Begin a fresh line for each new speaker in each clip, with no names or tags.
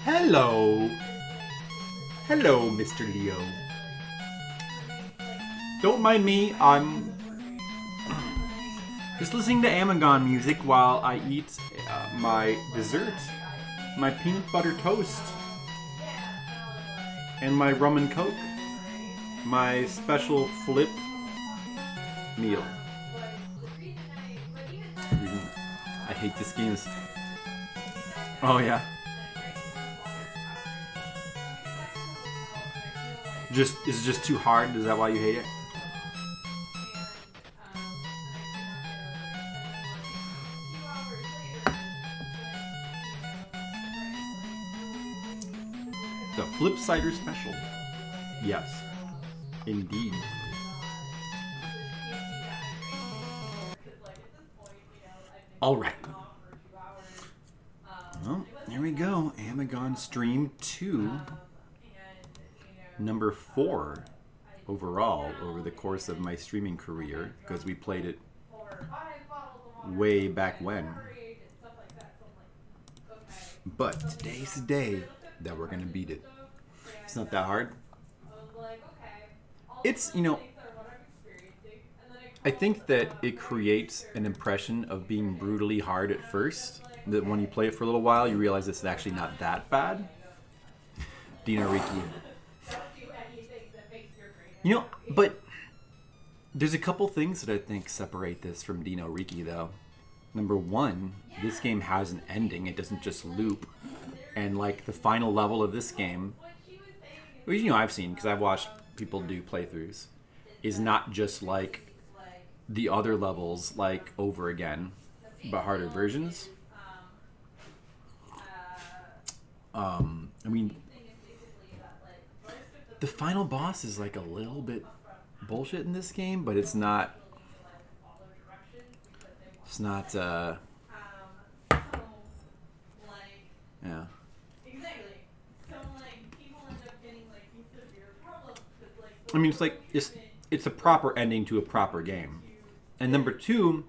Hello. Hello, Mr. Leo. Don't mind me, I'm just listening to Amagon music while I eat my dessert, my peanut butter toast, and my rum and coke, my special flip meal. I hate this game. Oh yeah. Is it just too hard? Is that why you hate it? The Flip Cider Special. Yes. Indeed. Alright. Well, here we go. Amagon Stream 2. Number 4 overall over the course of my streaming career, because we played it way back when. But today's the day that we're gonna beat it. It's not that hard. It's, I think that it creates an impression of being brutally hard at first, that when you play it for a little while you realize it's actually not that bad. Dino Riki. But there's a couple things that I think separate this from Dino Riki, though. Number one, this game has an ending. It doesn't just loop. And, like, the final level of this game, which, I've seen, because I've watched people do playthroughs, is not just, like, the other levels, like, over again, but harder versions. The final boss is like a little bit bullshit in this game, but it's not. Yeah. It's a proper ending to a proper game. And number two,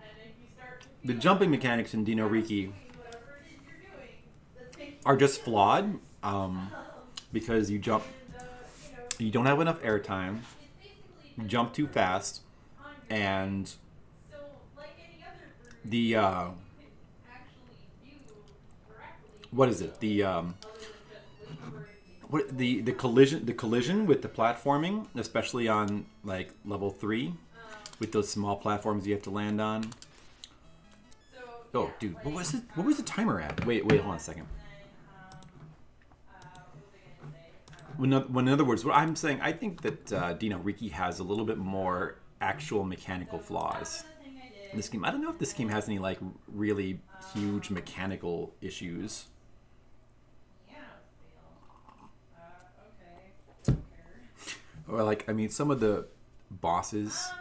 the jumping mechanics in Dino Riki are just flawed, because you don't have enough airtime, you jump too fast, and the collision with the platforming, especially on like level 3, with those small platforms you have to land on. Oh, dude, what was the timer at? Wait, hold on a second. in other words, what I'm saying, I think that Dino Riki has a little bit more actual mechanical flaws. This game, I don't know if this game has any like really huge mechanical issues. Or like, I mean, some of the bosses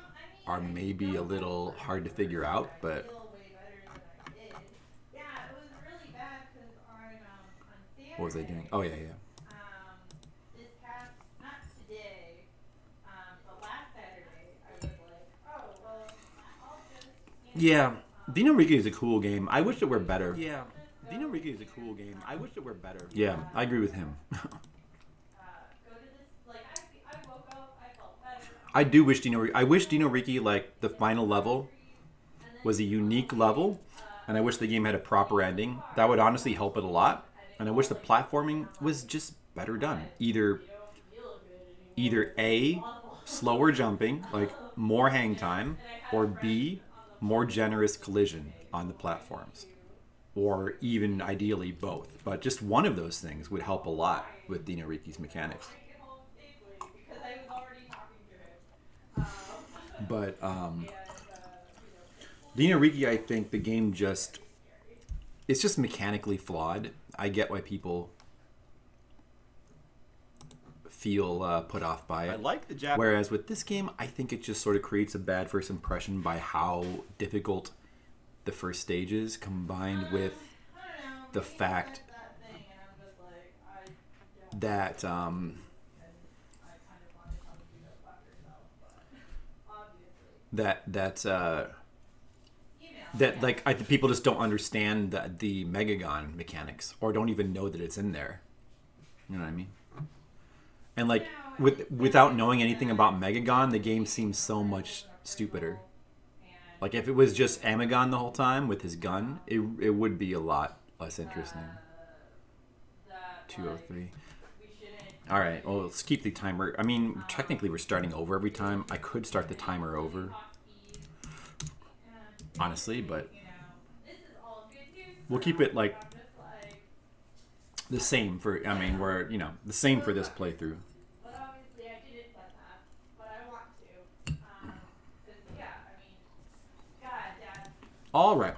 are maybe a little hard to figure out, but what was I doing? Oh yeah, yeah. Yeah, Dino Riki is a cool game. I wish it were better.
Yeah, Dino Riki is a cool game. I wish it were better.
Yeah, I agree with him. I do wish Dino Riki. I wish Dino Riki, like, the final level was a unique level, and I wish the game had a proper ending. That would honestly help it a lot. And I wish the platforming was just better done. Either A, slower jumping, like more hang time, or B, more generous collision on the platforms. Or even ideally both. But just one of those things would help a lot with Dino Riki's mechanics. But Dino Riki, I think the game just, it's just mechanically flawed. I get why people feel put off by it.
I like the Jap.
Whereas with this game, I think it just sort of creates a bad first impression by how difficult the first stage is, combined with the fact that that like I think people just don't understand the Megagon mechanics, or don't even know that it's in there. You know what I mean? And like without knowing anything about Megagon, the game seems so much stupider. Like if it was just Amagon the whole time with his gun, it would be a lot less interesting. 203. All right, well, let's keep the timer. I mean, technically we're starting over every time. I could start the timer over, honestly, but we'll keep it like the same for, I mean, we're, you know, the same for this playthrough. All right.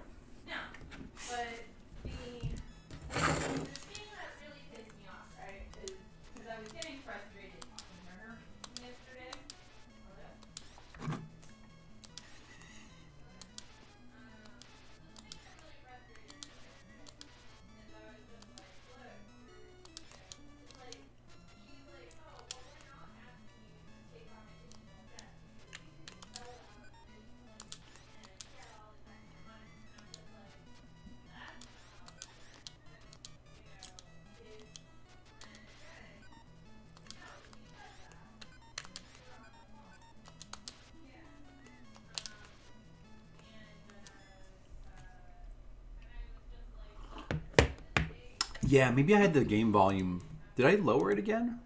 Yeah, maybe I had the game volume. Did I lower it again?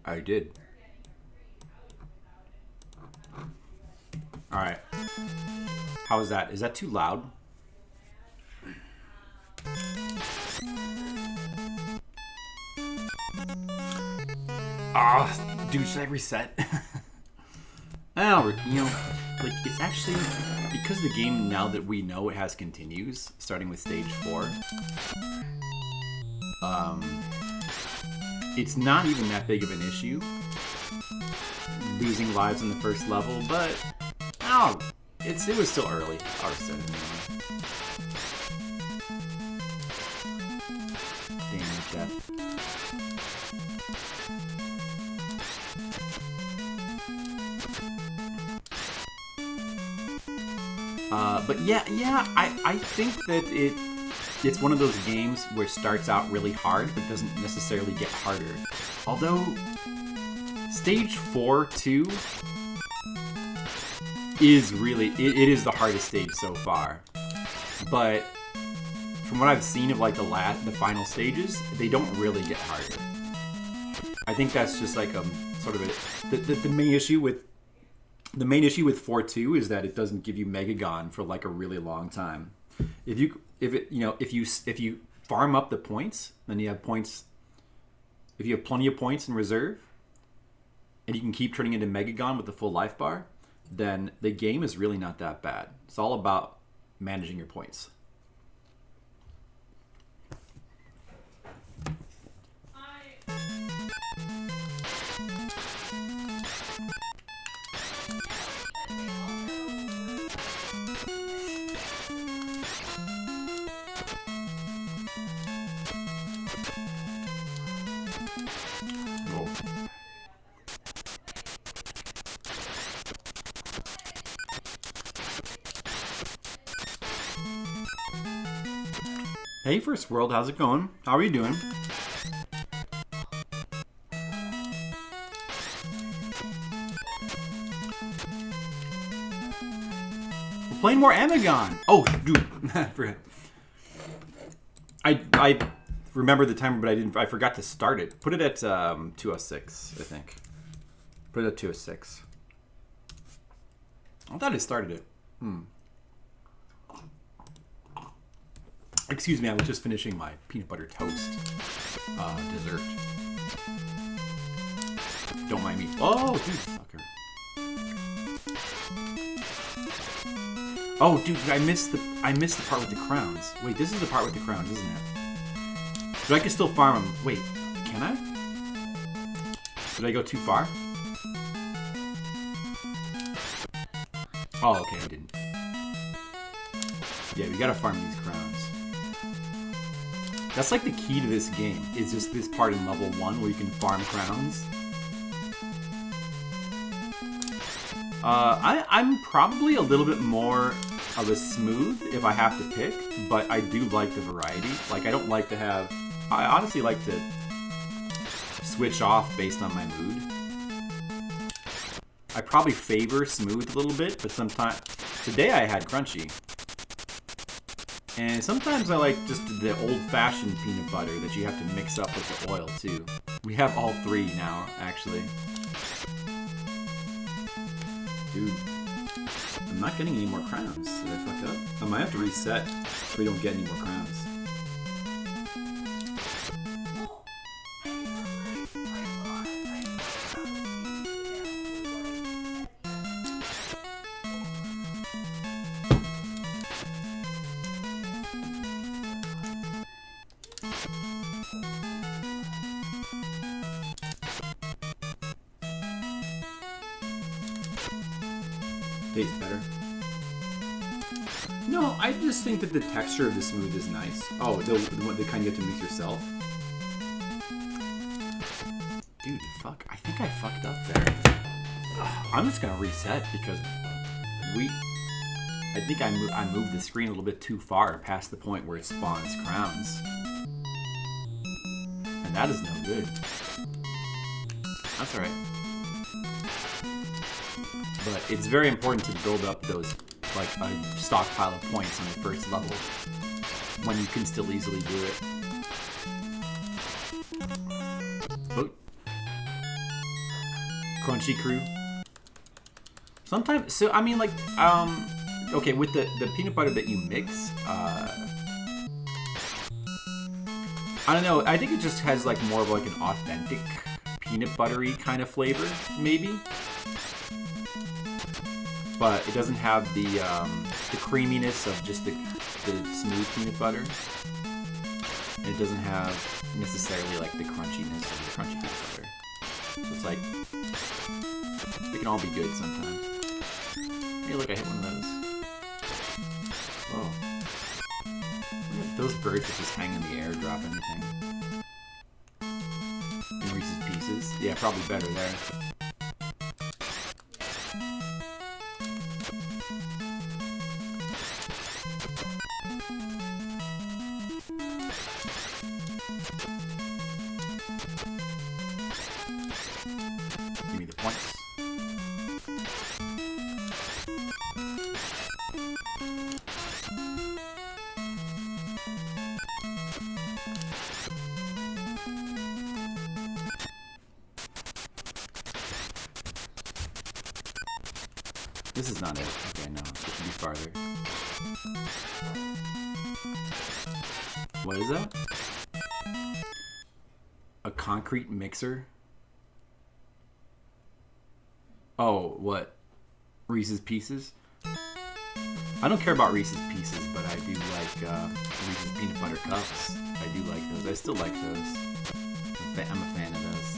I did. All right. How is that? Is that too loud? Ah, dude, should I reset? Oh, you know, like it's actually because the game, now that we know it has continues, starting with stage 4. It's not even that big of an issue losing lives in the first level, but it was still early. I said damn death. But yeah, I think that it's one of those games where it starts out really hard, but doesn't necessarily get harder. Although, stage 4, too, is really, it is the hardest stage so far. But, from what I've seen of like the final stages, they don't really get harder. I think that's just like sort of the main issue with the main issue with 4.2 is that it doesn't give you Megagon for like a really long time. If you farm up the points, then you have points if you have plenty of points in reserve, and you can keep turning into Megagon with the full life bar, then the game is really not that bad. It's all about managing your points. Hey, First World, how's it going? How are you doing? We're playing more Amagon. Oh, dude, I forgot. I remember the timer, but I forgot to start it. Put it at 206, I think. Put it at 206. I thought I started it. Excuse me, I was just finishing my peanut butter toast dessert. Don't mind me. Oh, dude, fucker. Oh, dude, I missed the part with the crowns. Wait, this is the part with the crowns, isn't it? But I can still farm them. Wait, can I? Did I go too far? Oh, okay, I didn't. Yeah, we gotta farm these crowns. That's like the key to this game, is just this part in level 1 where you can farm crowns. I'm probably a little bit more of a smooth if I have to pick, but I do like the variety. Like, I don't like to have... I honestly like to switch off based on my mood. I probably favor smooth a little bit, but sometimes... Today I had crunchy. And sometimes I like just the old-fashioned peanut butter that you have to mix up with the oil, too. We have all three now, actually. Dude, I'm not getting any more crowns. Did I fuck up? I might have to reset so we don't get any more crowns. Tastes better. No, I just think that the texture of the smooth is nice. Oh, the kind you have to mix yourself? Dude, fuck. I think I fucked up there. I'm just gonna reset because I think I moved the screen a little bit too far past the point where it spawns crowns. And that is no good. That's alright. But it's very important to build up those, like, a stockpile of points on the first level when you can still easily do it. Oh. Crunchy crew. Sometimes, so, I mean, like, okay, with the peanut butter that you mix, I don't know, I think it just has, like, more of, like, an authentic peanut buttery kind of flavor, maybe. But it doesn't have the creaminess of just the smooth peanut butter. And it doesn't have necessarily like the crunchiness of the crunchy peanut butter. So it's like, they can all be good sometimes. Hey, look, I hit one of those. Whoa. Look at those birds that just hang in the air, drop anything. And Reese's Pieces. Yeah, probably better there. Give me the points. This is not it. Okay, no. It should be farther. What is that? concrete mixer. Oh, what? Reese's Pieces? I don't care about Reese's Pieces, but I do like Reese's Peanut Butter Cups. I do like those. I still like those. I'm a fan of those.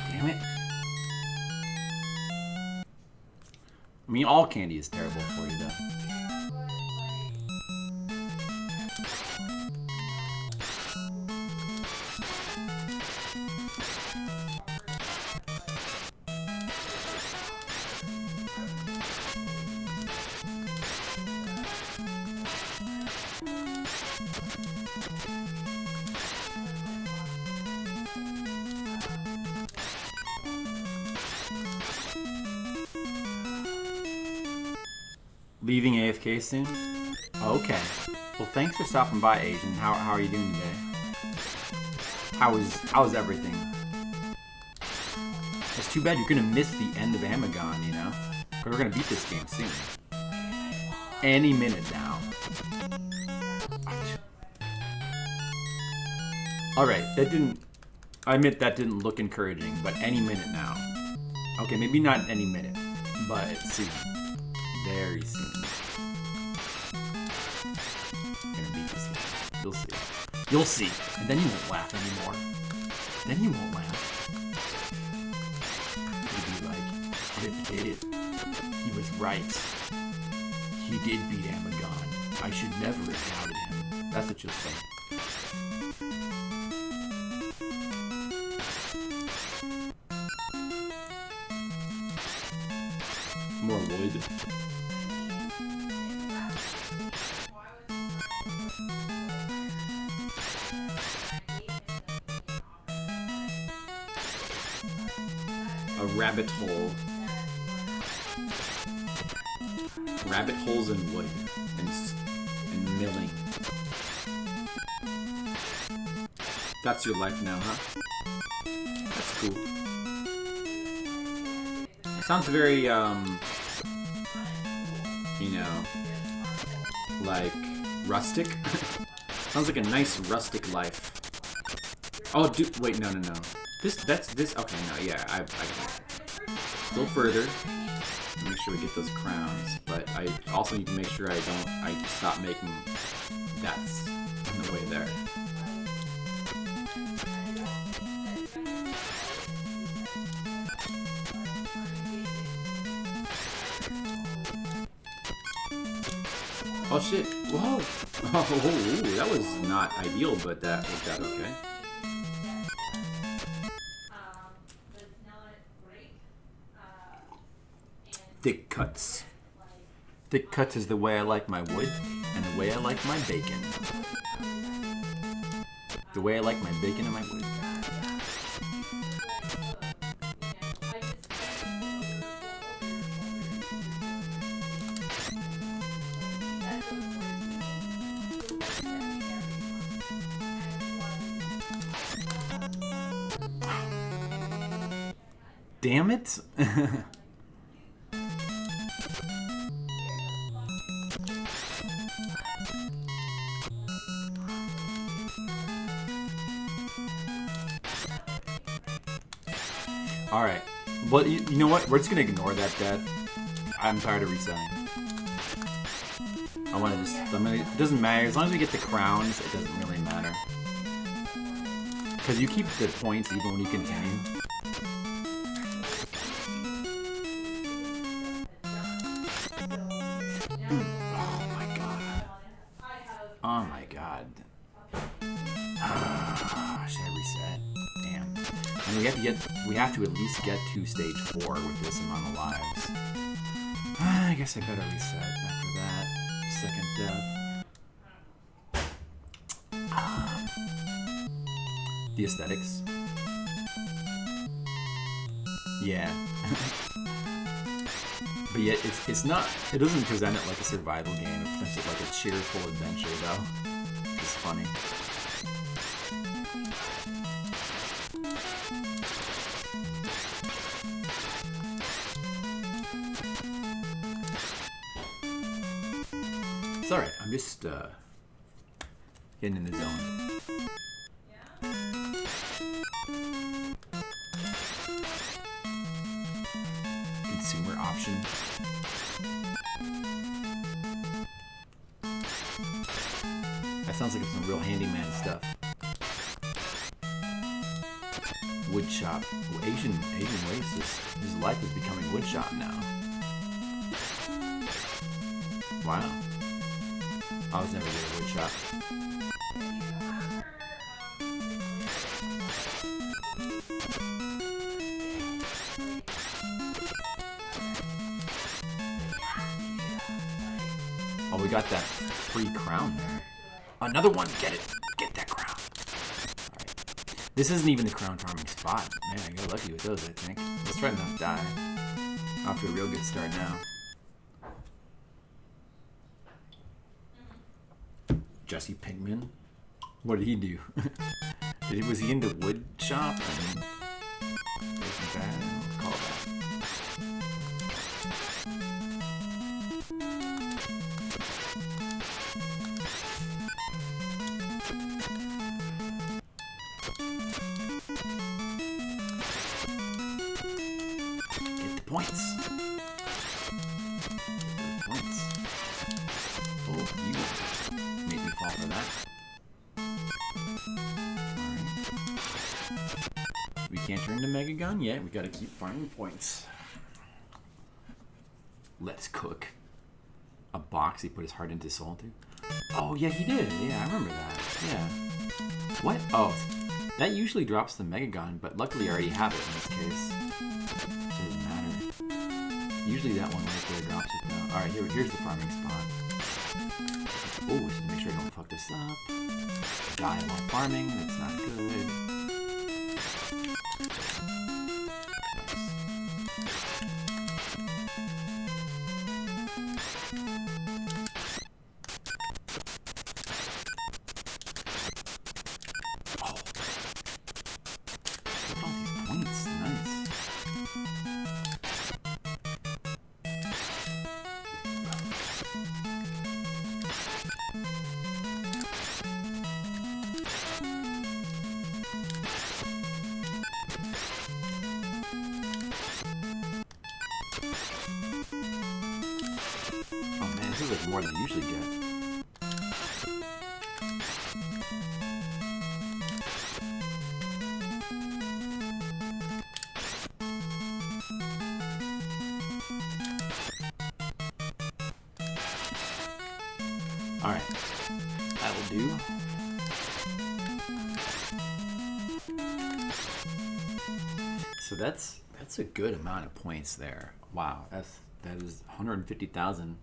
Damn it. I mean, all candy is terrible for you, though. Leaving AFK soon? Okay. Well, thanks for stopping by, Asian. How are you doing today? How's everything? It's too bad you're gonna miss the end of Amagon, you know? But we're gonna beat this game soon. Any minute now. Alright, I admit that didn't look encouraging, but any minute now. Okay, maybe not any minute, but soon. Very soon. Gonna beat this game. You'll see. You'll see. And then you won't laugh anymore. Then you won't laugh. You'll be like, Flip did it. He was right. He did beat Amagon. I should never have doubted him. That's what you'll say. More wood. A rabbit hole. Rabbit holes in wood and milling. That's your life now, huh? That's cool. Sounds very, you know, like rustic. Sounds like a nice rustic life. Oh, dude, wait, no. This, okay, no, yeah, I can. Still further. Make sure we get those crowns, but I also need to make sure I stop making deaths on the way there. Oh shit! Whoa! Oh, that was not ideal, but that worked out okay. Thick cuts. Thick cuts is the way I like my wood, and the way I like my bacon. The way I like my bacon and my wood. Damn it! Alright. Well, you know what? We're just gonna ignore that death. I'm tired of resetting. It doesn't matter. As long as we get the crowns, it doesn't really matter. Because you keep the points even when you continue. Oh my god. Should I reset? Damn. And we have to at least get to stage 4 with this amount of lives. I guess I better reset after that. Second death. The aesthetics. Yeah. But yet, it's not, it doesn't present it like a survival game, it presents it like a cheerful adventure, though. It's funny. It's alright, I'm just getting in the zone. Consumer option. That sounds like some real handyman stuff. Woodshop. Well, Asian Oasis. His life is becoming woodshop now. Wow. I was never good at woodshop. Oh, we got that free crown there. Another one! Get it! Get that crown! Alright. This isn't even the crown farming spot. Man, I got lucky with those, I think. Let's try not to die. Off to a real good start now. Jesse Pinkman? What did he do? Was he into wood shop? I mean, Breaking Bad? Let's call that. Get the points. Get those points. Oh, you made me fall for that. Alright. We can't turn to Mega Gun yet. We gotta keep farming points. Let's cook. A box he put his heart into soul to? Oh, yeah, he did. Yeah, I remember that. Yeah. What? Oh, that usually drops the Mega Gun, but luckily I already have it in this case. Doesn't matter. Usually that one right there drops it now. Alright, here's the farming spot. Oh, just make sure I don't fuck this up. Die while farming, that's not good. Oh. Look at all these points, nice. Oh man, this is like more than I usually get. Alright, that will do. So that's a good amount of points there. Wow, that is 150,000.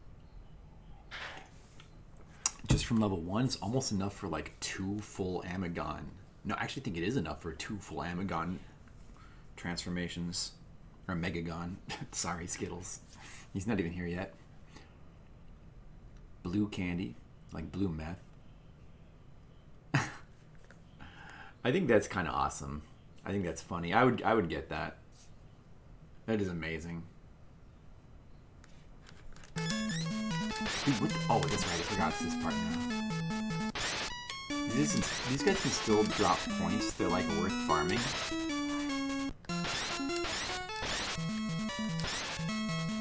Just from level 1, it's almost enough for like 2 full Amagon. No, I actually think it is enough for 2 full Amagon transformations. Or Megagon. Sorry, Skittles. He's not even here yet. Blue candy. Like blue meth. I think that's kind of awesome. I think that's funny. I would get that. That is amazing. Dude, what the, oh, that's right. I forgot this part now. These guys can still drop points. They're like worth farming.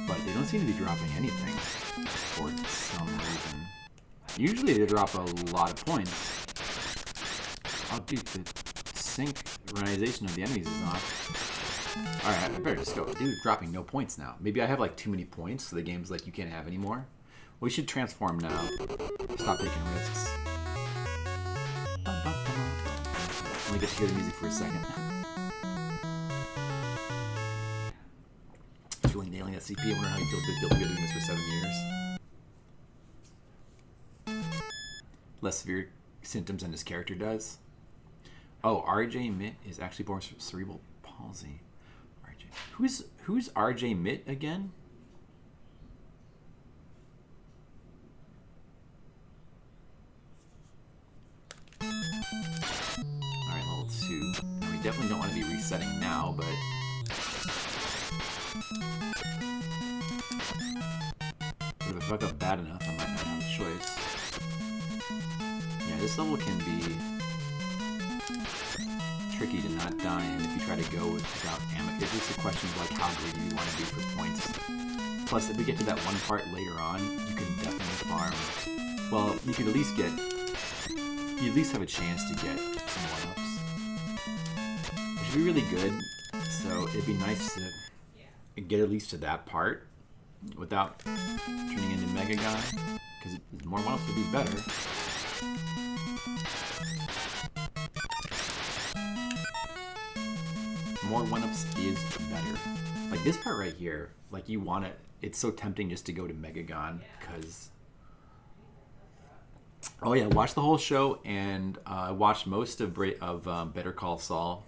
But they don't seem to be dropping anything for some reason. Usually they drop a lot of points. Oh, dude, the synchronization of the enemies is off. Alright, I better just go. Dude, dropping no points now. Maybe I have like too many points, so the game's like, you can't have any more. We should transform now. Stop taking risks. Let me just hear the music for a second. It's really nailing that CP. I wonder how you feel to be doing this for 7 years. Less severe symptoms than his character does. Oh, RJ Mitt is actually born with cerebral palsy. RJ. Who's RJ Mitt again? Alright, level 2. Now, we definitely don't want to be resetting now, but... If I fuck up bad enough, I might not have a choice. Yeah, this level can be tricky to not die in if you try to go without ammo. It's just a question of like how greedy you want to be for points. Plus, if we get to that one part later on, you can definitely farm. Well, you could at least get, you at least have a chance to get some one-ups, which would be really good. So it'd be nice to get at least to that part without turning into Mega Guy, because more one-ups would be better. More one-ups is better. Like this part right here, like you want it. It's so tempting just to go to Megagon because. Oh yeah, watch the whole show and I watched most of Better Call Saul.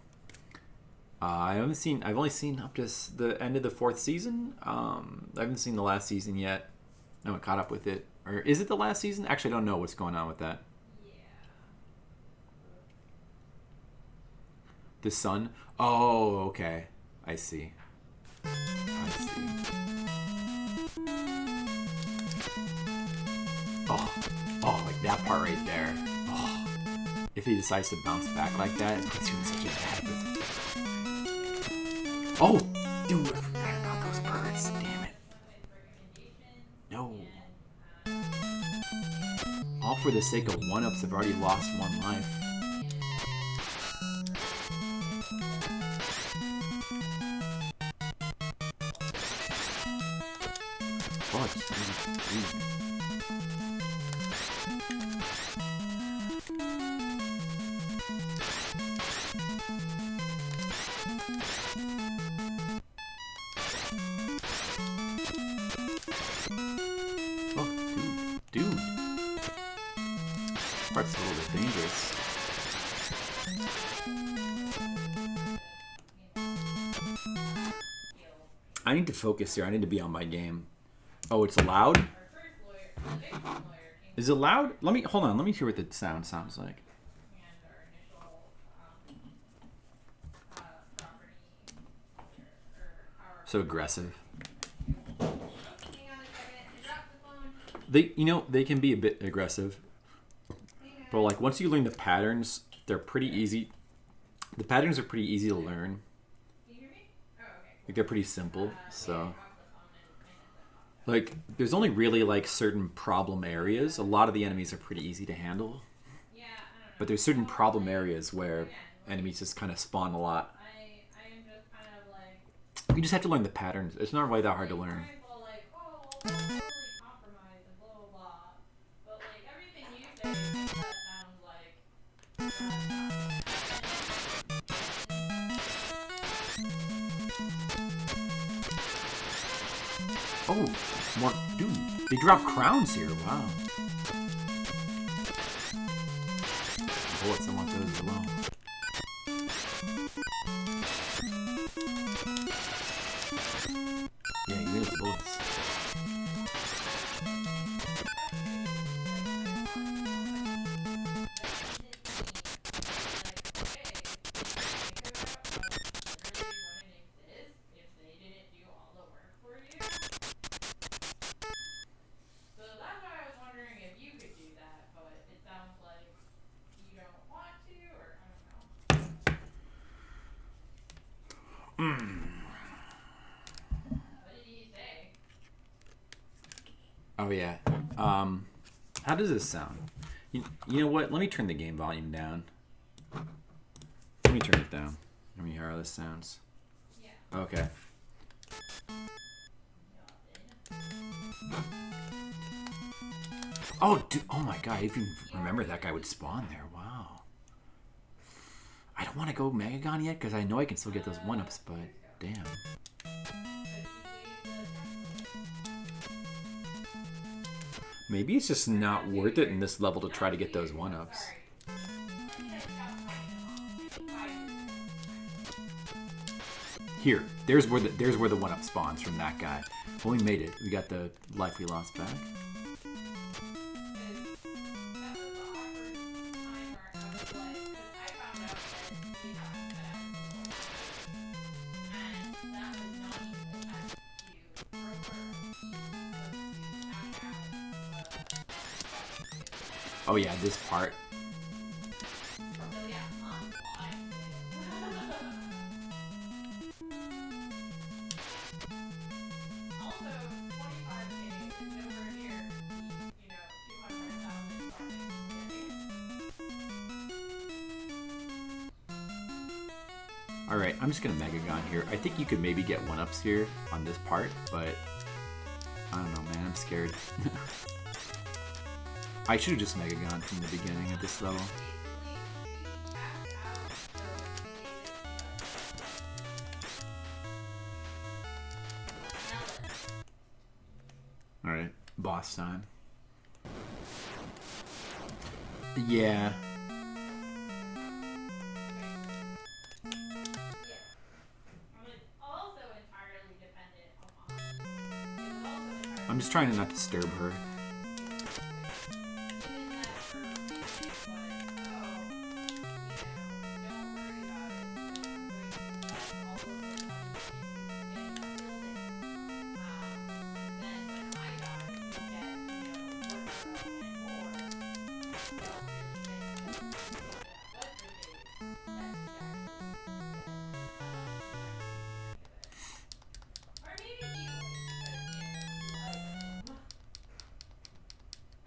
I've only seen up to the end of the 4th season. I haven't seen the last season yet. I haven't caught up with it. Or is it the last season? Actually, I don't know what's going on with that. The sun? Oh, okay. I see. Oh, like that part right there. Oh. If he decides to bounce back like that, it puts you in such a bad position. Oh! Dude, I forgot about those birds. Damn it. No. All for the sake of one-ups, I've already lost one life. Oh, dude. Dude. This part's a little bit dangerous. I need to focus here. I need to be on my game. Oh, it's loud? Is it loud? Hold on. Let me hear what the sound sounds like. So aggressive. They can be a bit aggressive. But like once you learn the patterns, they're pretty easy. The patterns are pretty easy to learn. Like they're pretty simple, so like there's only really like certain problem areas. A lot of the enemies are pretty easy to handle. But there's certain problem areas where enemies just kind of spawn a lot. You just have to learn the patterns. It's not really that hard to learn. Oh, more, dude, they drop crowns here, wow. Bullets, I want those as well. Yeah, you need the bullets. Oh yeah. How does this sound? You know what? Let me turn the game volume down. Let me turn it down. Let me hear how this sounds. Okay. Oh, dude. Oh my god. I even remember that guy would spawn there. Wow. I don't want to go Megagon yet because I know I can still get those one-ups, but damn. Maybe it's just not worth it in this level to try to get those one-ups. Here, there's where the one-up spawns from that guy. Well, we made it. We got the life we lost back. Oh yeah, this part. Alright, I'm just gonna Megagon here. I think you could maybe get 1-ups here on this part, but I don't know, man, I'm scared. I should have just Megagon from the beginning at this level. Alright, boss time. Yeah. I'm just trying to not disturb her.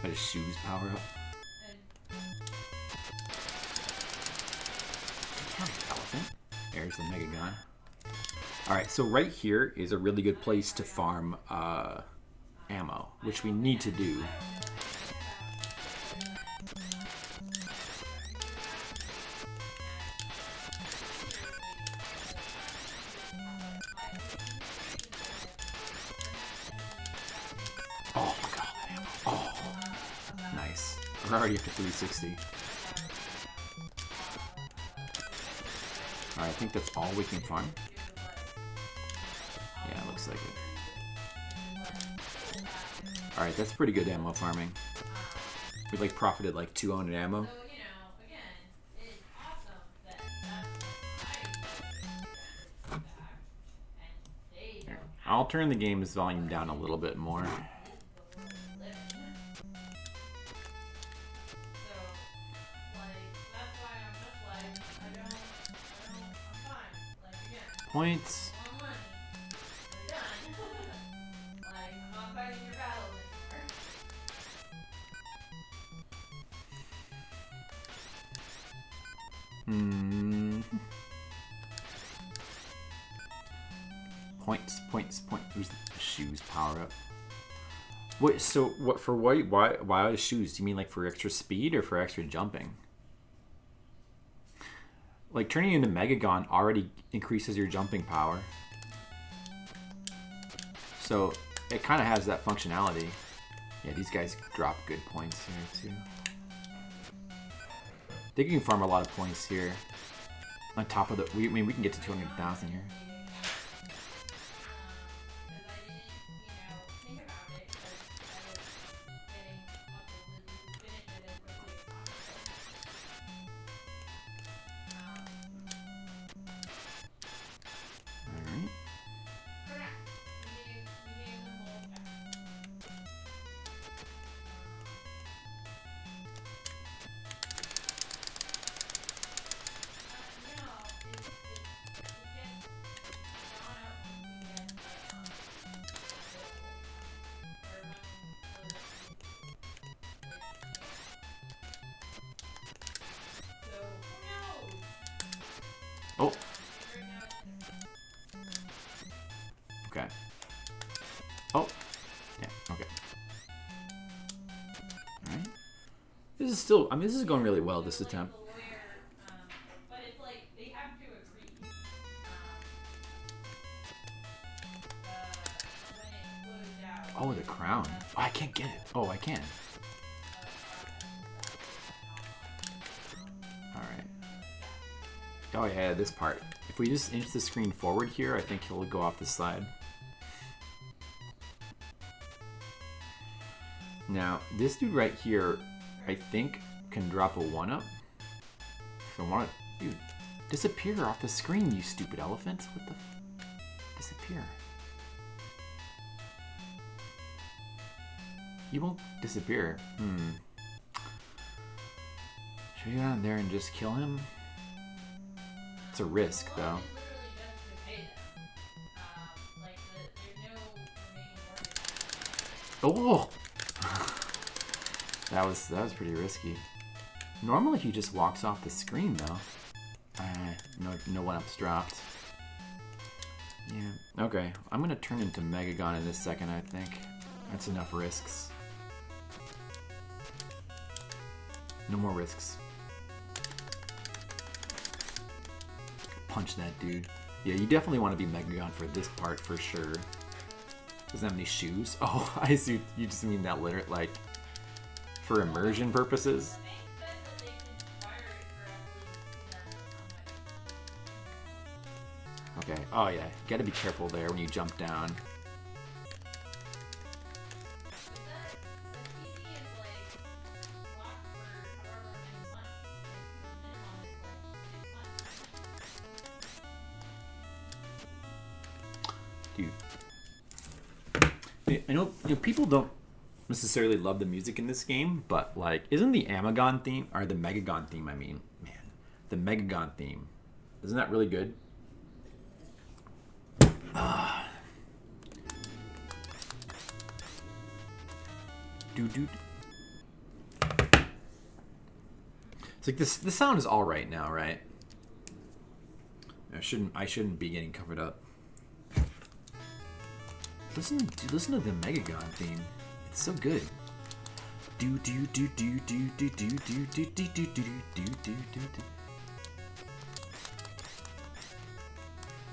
His shoes power up. Elephant. There's the Megagon. Alright, so right here is a really good place to farm ammo, which we need to do. Oh my god, that ammo. Oh, nice. We're already up to 360. Alright, I think that's all we can farm. Yeah, it looks like it. Alright, that's pretty good ammo farming. We like profited like 200 ammo. Here, I'll turn the game's volume down a little bit more. Points. Points. Who's the shoes power up? Wait, so what for? Why shoes? Do you mean like for extra speed or for extra jumping? Like turning into Megagon already increases your jumping power, so it kind of has that functionality. Yeah, these guys drop good points here too. I think you can farm a lot of points here. On top of the, I mean, we can get to 200,000 here. Oh. Okay. Oh. Yeah, okay. Alright. This is still, I mean, this is going really well, this attempt. Oh, the crown. Oh, I can't get it. Oh, I can. Oh yeah, this part. If we just inch the screen forward here, I think he'll go off the slide. Now, this dude right here, I think, can drop a 1-up. So I want to... Dude, disappear off the screen, you stupid elephants. What the... Disappear. You won't disappear. Should we go down there and just kill him? It's a risk, though. Oh! that was pretty risky. Normally he just walks off the screen, though. No one-ups dropped. Yeah. Okay, I'm gonna turn into Megagon in a second, I think. That's enough risks. No more risks. Punch that dude. Yeah, you definitely want to be Megagon for this part for sure. Doesn't have any shoes. Oh, I see. You just mean that literally, like, for immersion purposes? Okay. Oh, yeah. You gotta be careful there when you jump down. Dude. I know people don't necessarily love the music in this game, but like, isn't the Amagon theme, or the Megagon theme, I mean, man, the Megagon theme, isn't that really good? Dude. It's like this. The sound is all right now, right? I shouldn't be getting covered up. Listen to the Megagon theme. It's so good.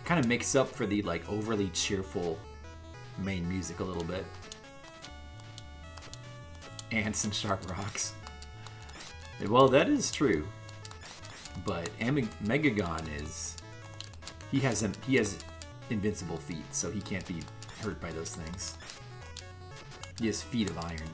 Kind of makes up for the like overly cheerful main music a little bit. Ants and sharp rocks. Well, that is true. But Megagon is he has invincible feet, so he can't be hurt by those things. He has feet of iron.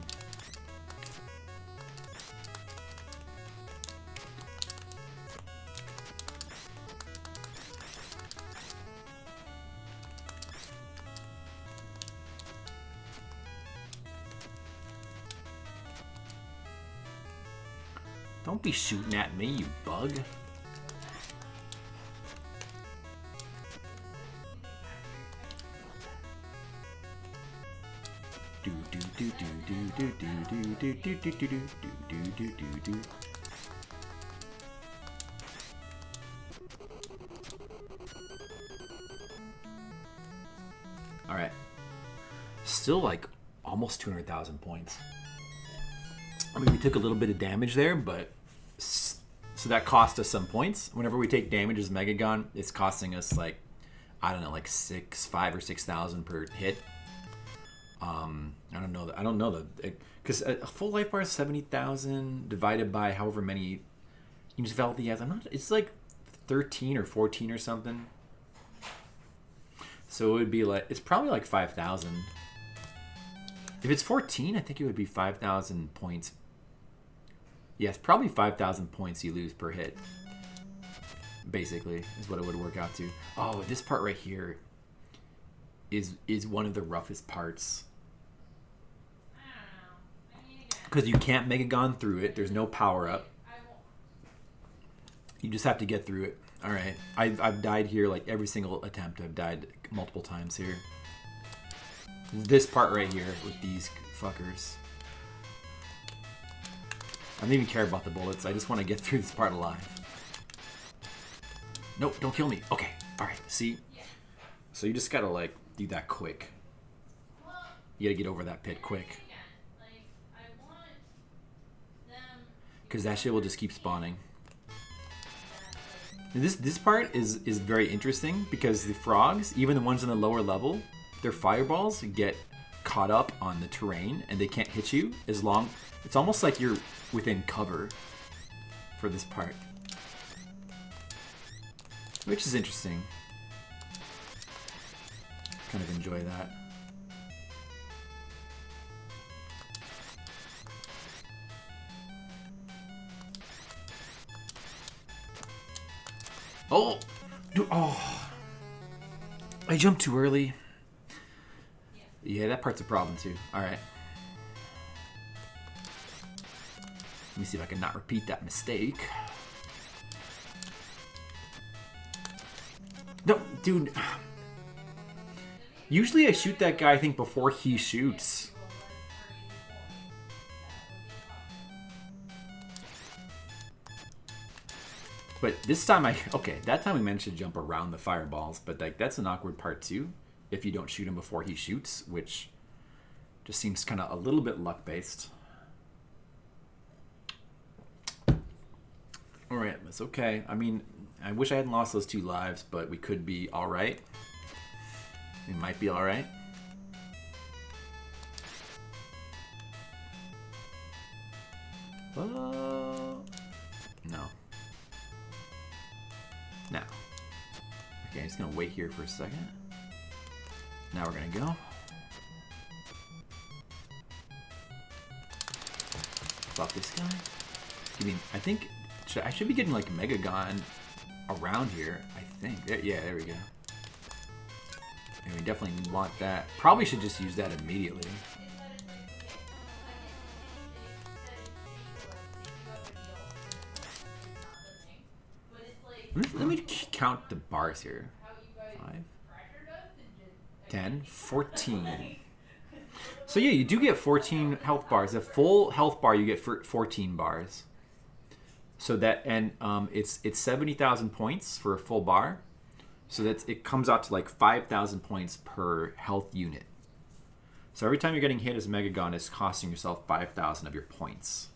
Don't be shooting at me, you bug. All right. Still like almost 200,000 points. I mean, we took a little bit of damage there, but so that cost us some points. Whenever we take damage as Megagon, it's costing us like, I don't know, like 5,000 or 6,000 per hit. I don't know that because a full life bar is 70,000 divided by however many municipality has. It's like 13 or 14 or something. So it would be like, it's probably like 5,000. If it's 14, I think it would be 5,000 points. Yes, probably 5,000 points you lose per hit. Basically, is what it would work out to. Oh, this part right here is one of the roughest parts. Because you can't Megagon through it. There's no power up. You just have to get through it. All right, I've died here like every single attempt. I've died multiple times here. This part right here with these fuckers. I don't even care about the bullets. I just want to get through this part alive. Nope, don't kill me. Okay, all right. See, so you just gotta like do that quick. You gotta get over that pit quick. Because that shit will just keep spawning. And this part is very interesting because the frogs, even the ones in the lower level, their fireballs get caught up on the terrain and they can't hit you as long. It's almost like you're within cover for this part, which is interesting. Kind of enjoy that. Oh, dude, oh! I jumped too early. Yeah, that part's a problem too. All right. Let me see if I can not repeat that mistake. No, dude. Usually I shoot that guy, I think, before he shoots. But this time okay, that time we managed to jump around the fireballs, but like that's an awkward part too, if you don't shoot him before he shoots, which just seems kind of a little bit luck-based. Alright, that's okay. I mean, I wish I hadn't lost those 2 lives, but we could be alright. We might be alright. No. Now. Okay, I'm just gonna wait here for a second. Now we're gonna go. Flop this guy. Give me, I think I should be getting like Megagon around here. I think. Yeah, there we go. And we definitely want that. Probably should just use that immediately. Let me count the bars here. 5, 10, 14. So yeah, you do get 14 health bars. A full health bar, you get 14 bars. So that, and it's 70,000 points for a full bar. So it comes out to like 5,000 points per health unit. So every time you're getting hit as a Megagon, it's costing yourself 5,000 of your points.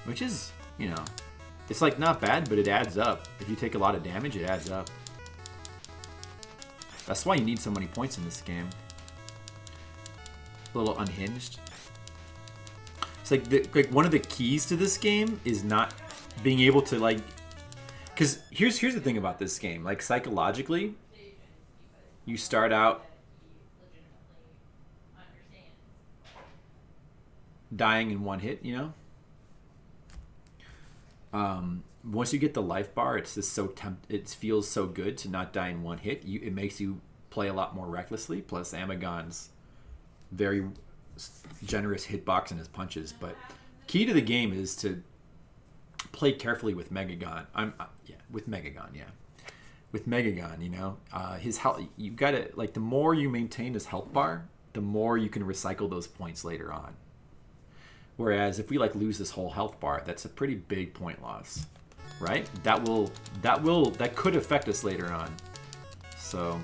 Which is, you know, it's like not bad, but it adds up. If you take a lot of damage, it adds up. That's why you need so many points in this game. A little unhinged. It's like one of the keys to this game is not being able to like, because here's the thing about this game. Like psychologically, you start out dying in one hit, you know. Once you get the life bar, it's just so it feels so good to not die in one hit. It makes you play a lot more recklessly. Plus, Amagon's very generous hitbox in his punches. But key to the game is to play carefully with Megagon. With Megagon, you know, his health. You gotta like the more you maintain his health bar, the more you can recycle those points later on. Whereas if we like lose this whole health bar, that's a pretty big point loss, right? That could affect us later on. So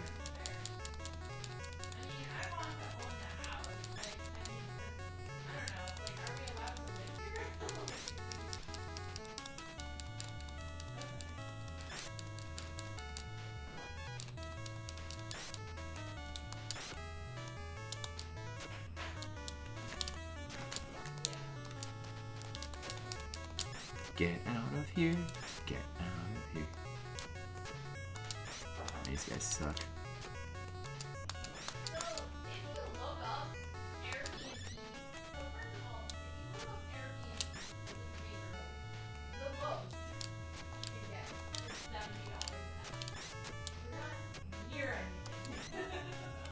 get out of here. Get out of here. These guys suck.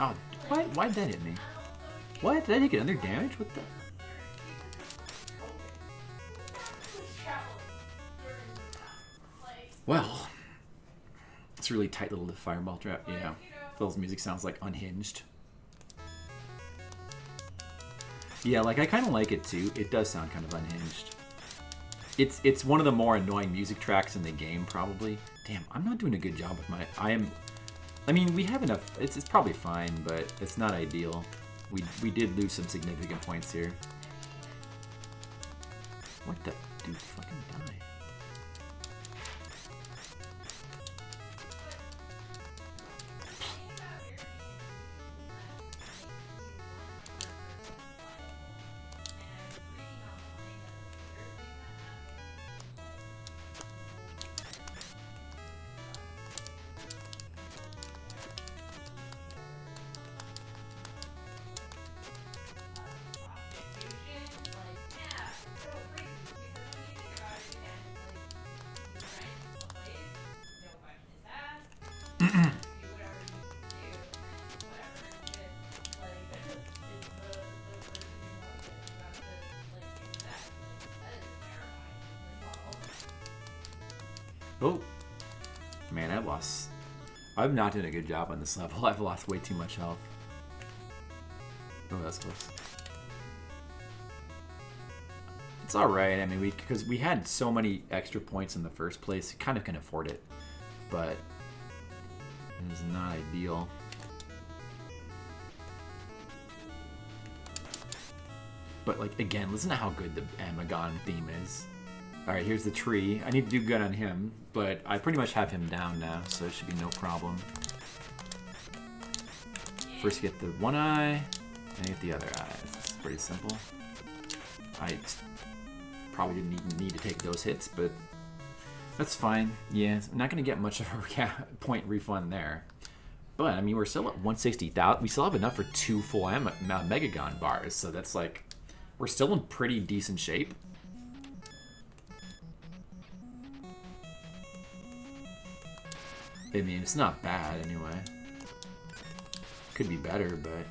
Oh, why'd that hit me? What? Did I take another damage? What the? Well, it's a really tight little fireball trap. Yeah, Phil's music sounds like unhinged. Yeah, like I kind of like it too. It does sound kind of unhinged. It's one of the more annoying music tracks in the game, probably. Damn, I'm not doing a good job with my. I mean, we have enough. It's probably fine, but it's not ideal. We did lose some significant points here. What the dude? Fucking die. Oh, man, I lost. I'm not doing a good job on this level. I've lost way too much health. Oh, that's close. It's all right. I mean, because we had so many extra points in the first place, kind of can afford it, but it's not ideal. But like again, listen to how good the Amagon theme is. All right, here's the tree. I need to do good on him, but I pretty much have him down now, so it should be no problem. First, get the one eye, and get the other eye. It's pretty simple. I probably didn't even need to take those hits, but that's fine. Yeah, I'm not going to get much of a point refund there. But, I mean, we're still at 160,000. We still have enough for 2 full Megagon bars, so that's like... We're still in pretty decent shape. I mean, it's not bad anyway. Could be better, but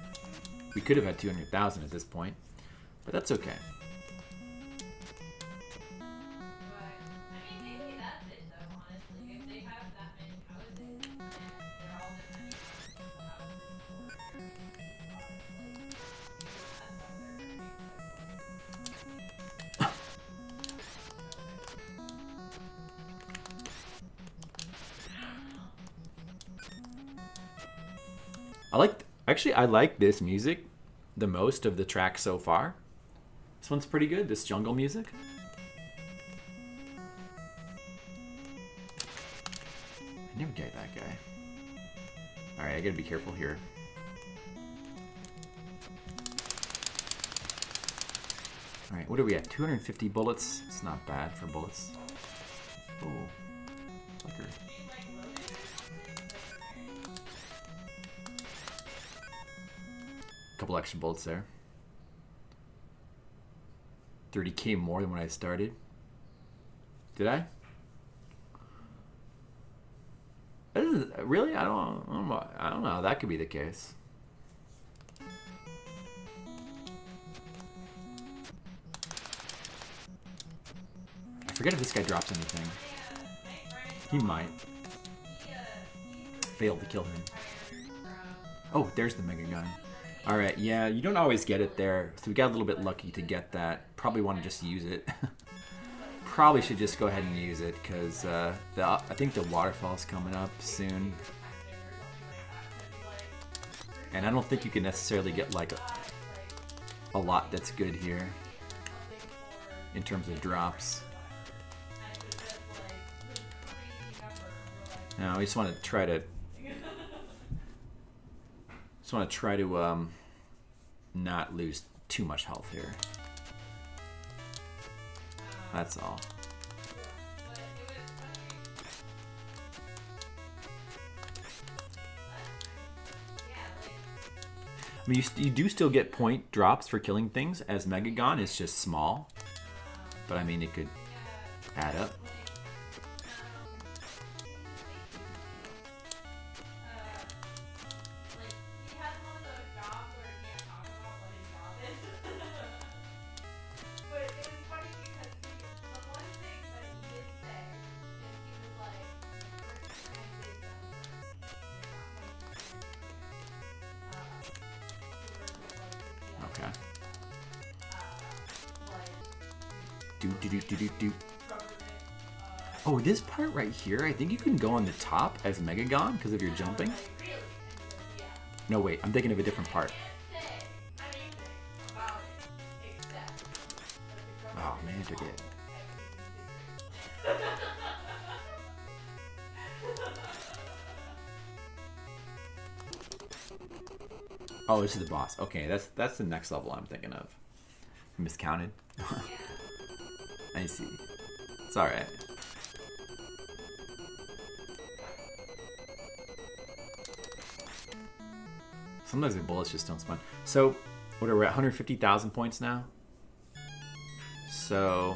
we could have had 200,000 at this point. But that's okay. I like this music the most of the tracks so far. This one's pretty good, this jungle music. I never get that guy. Alright, I gotta be careful here. Alright, what are we at? 250 bullets? It's not bad for bullets. Oh, fucker. Couple extra bullets there. 30k more than when I started. Did I? Really? I don't know how that could be the case. I forget if this guy drops anything. He might. Failed to kill him. Oh, there's the Mega Gun. Alright, yeah, you don't always get it there, so we got a little bit lucky to get that. Probably want to just use it. Probably should just go ahead and use it, because I think the waterfall's coming up soon. And I don't think you can necessarily get like a lot that's good here in terms of drops. Now, we just want to try to not lose too much health here. That's all. I mean, you do still get point drops for killing things as Megagon. It's just small, but I mean, it could add up. Oh, this part right here, I think you can go on the top as Megagon because of your jumping. No, wait, I'm thinking of a different part. Oh, man, I forget. Oh, this is the boss. Okay, that's the next level I'm thinking of. Miscounted. I see. It's alright. Sometimes the bullets just don't spawn. So, what are we at? 150,000 points now? So,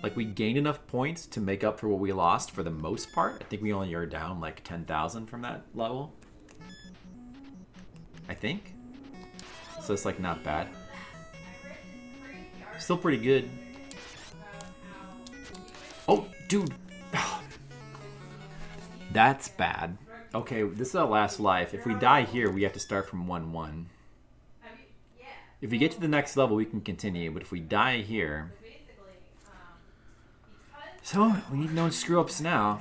like, we gained enough points to make up for what we lost for the most part. I think we only are down like 10,000 from that level. I think. So it's like not bad. Still pretty good. Oh, dude. That's bad. Okay, this is our last life. If we die here, we have to start from 1-1. If we get to the next level, we can continue. But if we die here... So, we need no screw-ups now.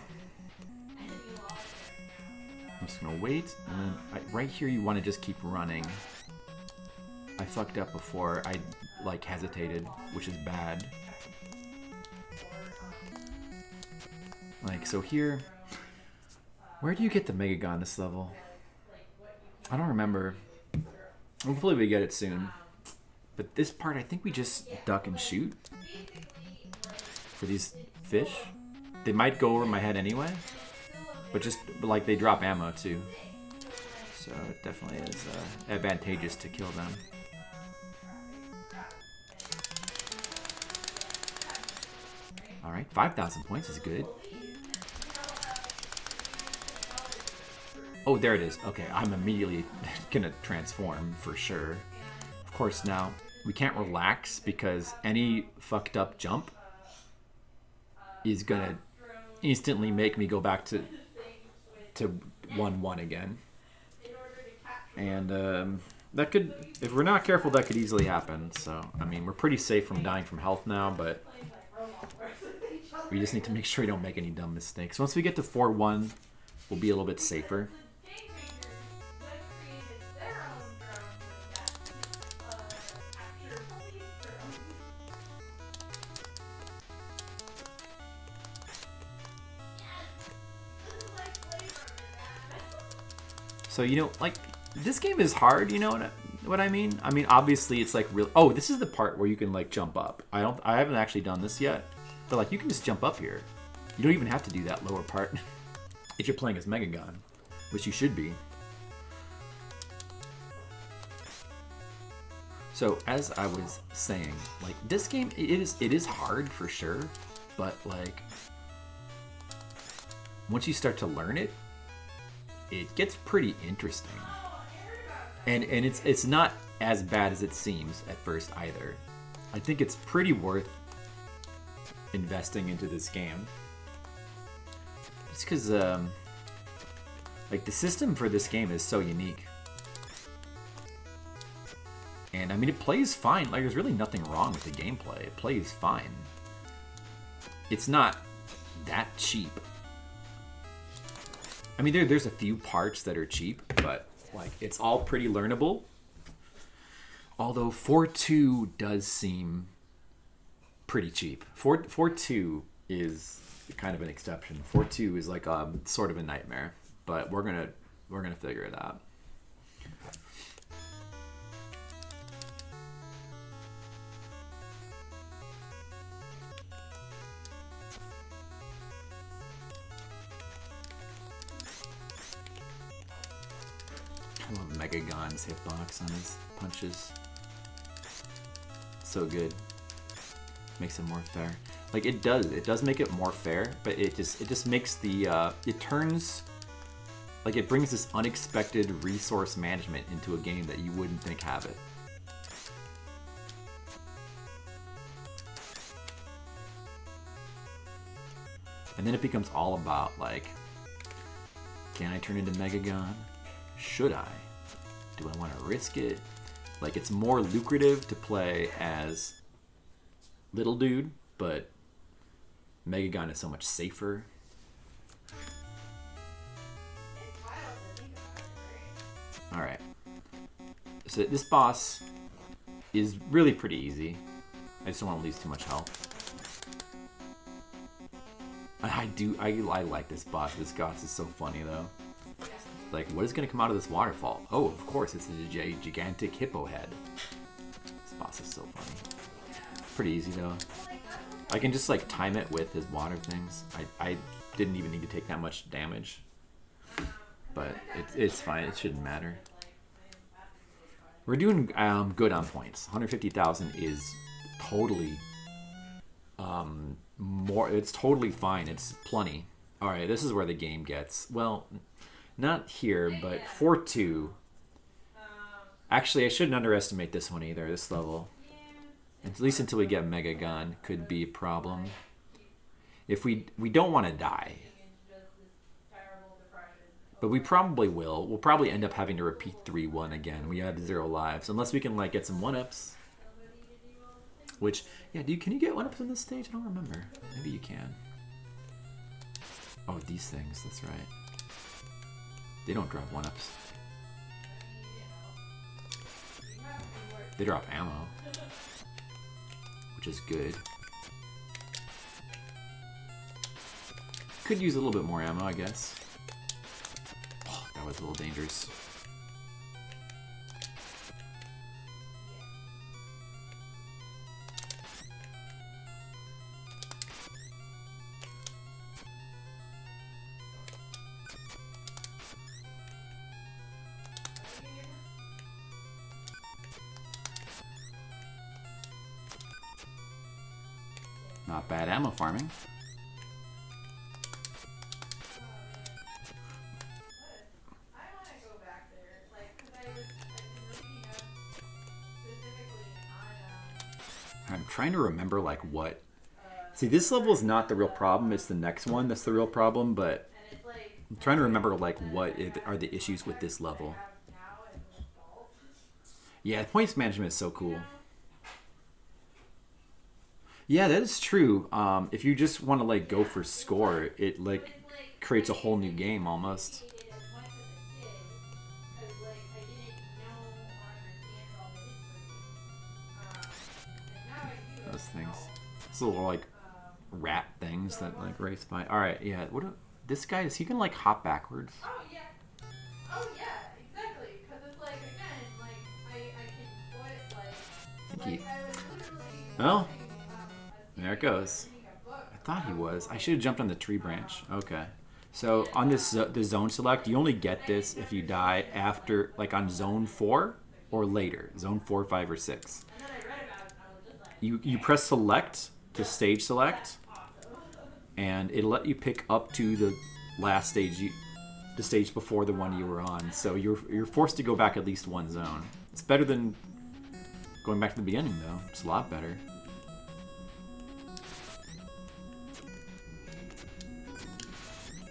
I'm just going to wait. And then right here, you want to just keep running. I fucked up before. I, like, hesitated, which is bad. Like, so here... Where do you get the Megagon this level? I don't remember. Hopefully we get it soon. But this part, I think we just duck and shoot. For these fish. They might go over my head anyway. But like, they drop ammo too. So it definitely is advantageous to kill them. Alright, 5,000 points is good. Oh, there it is. Okay, I'm immediately gonna transform for sure. Of course, now we can't relax because any fucked up jump is gonna instantly make me go back to 1-1 again. And that could, if we're not careful, that could easily happen. So, I mean, we're pretty safe from dying from health now, but we just need to make sure we don't make any dumb mistakes. Once we get to 4-1, we'll be a little bit safer. So, you know, like, this game is hard, you know what I mean? I mean, obviously, it's like real. Oh, this is the part where you can, like, jump up. I haven't actually done this yet. But, like, you can just jump up here. You don't even have to do that lower part if you're playing as Megagon, which you should be. So, as I was saying, like, this game, it is hard for sure, but, like, once you start to learn it, it gets pretty interesting. And it's not as bad as it seems at first either. I think it's pretty worth investing into this game. Just because, like, the system for this game is so unique. And, I mean, it plays fine. Like, there's really nothing wrong with the gameplay. It plays fine. It's not that cheap. I mean, there's a few parts that are cheap, but, like, it's all pretty learnable. Although 4.2 does seem pretty cheap. 4.2 is kind of an exception. 4.2 is like sort of a nightmare, but we're gonna figure it out. I love Megagon's hitbox on his punches. So good. Makes it more fair. Like, it does make it more fair, but it just makes the it turns, like, it brings this unexpected resource management into a game that you wouldn't think have it. And then it becomes all about, like, can I turn into Megagon? Should I? Do I want to risk it? Like, it's more lucrative to play as Little Dude, but Megagon is so much safer. Alright. So this boss is really pretty easy. I just don't want to lose too much health. I like this boss. This boss is so funny, though. Like, what is going to come out of this waterfall? Oh, of course, it's a gigantic hippo head. This boss is so funny. Pretty easy, though. I can just, like, time it with his water things. I didn't even need to take that much damage. But it's fine. It shouldn't matter. We're doing good on points. 150,000 is totally more. It's totally fine. It's plenty. All right, this is where the game gets, well, not here, but 4.2. Actually, I shouldn't underestimate this one either. This level, at least until we get Megagon, could be a problem. If we don't want to die. But we probably will. We'll probably end up having to repeat 3-1 again. We have 0 lives. Unless we can, like, get some 1-ups. Which, yeah, dude, can you get 1-ups on this stage? I don't remember. Maybe you can. Oh, these things. That's right. They don't drop 1-ups. They drop ammo. Which is good. Could use a little bit more ammo, I guess. Oh, that was a little dangerous. Not bad ammo farming. I'm trying to remember, like, what... See, this level is not the real problem. It's the next one that's the real problem, but I'm trying to remember, like, what are the issues with this level. Yeah, points management is so cool. Yeah, that is true. If you just want to, like, go for score, it, like, creates a whole new game, almost. Those things. These little, like, rat things that, like, race by. Alright, yeah. This guy, is he gonna, like, hop backwards?
Oh, yeah. Oh, yeah, exactly. Because it's, like, again, like, I can put, like, I was literally...
Well, there it goes. I thought he was. I should have jumped on the tree branch. Okay. So, on this the zone select, you only get this if you die after, like, on zone 4 or later. Zone 4, 5, or 6. You press select to stage select, and it'll let you pick up to the last stage, the stage before the one you were on. So you're forced to go back at least one zone. It's better than going back to the beginning, though. It's a lot better.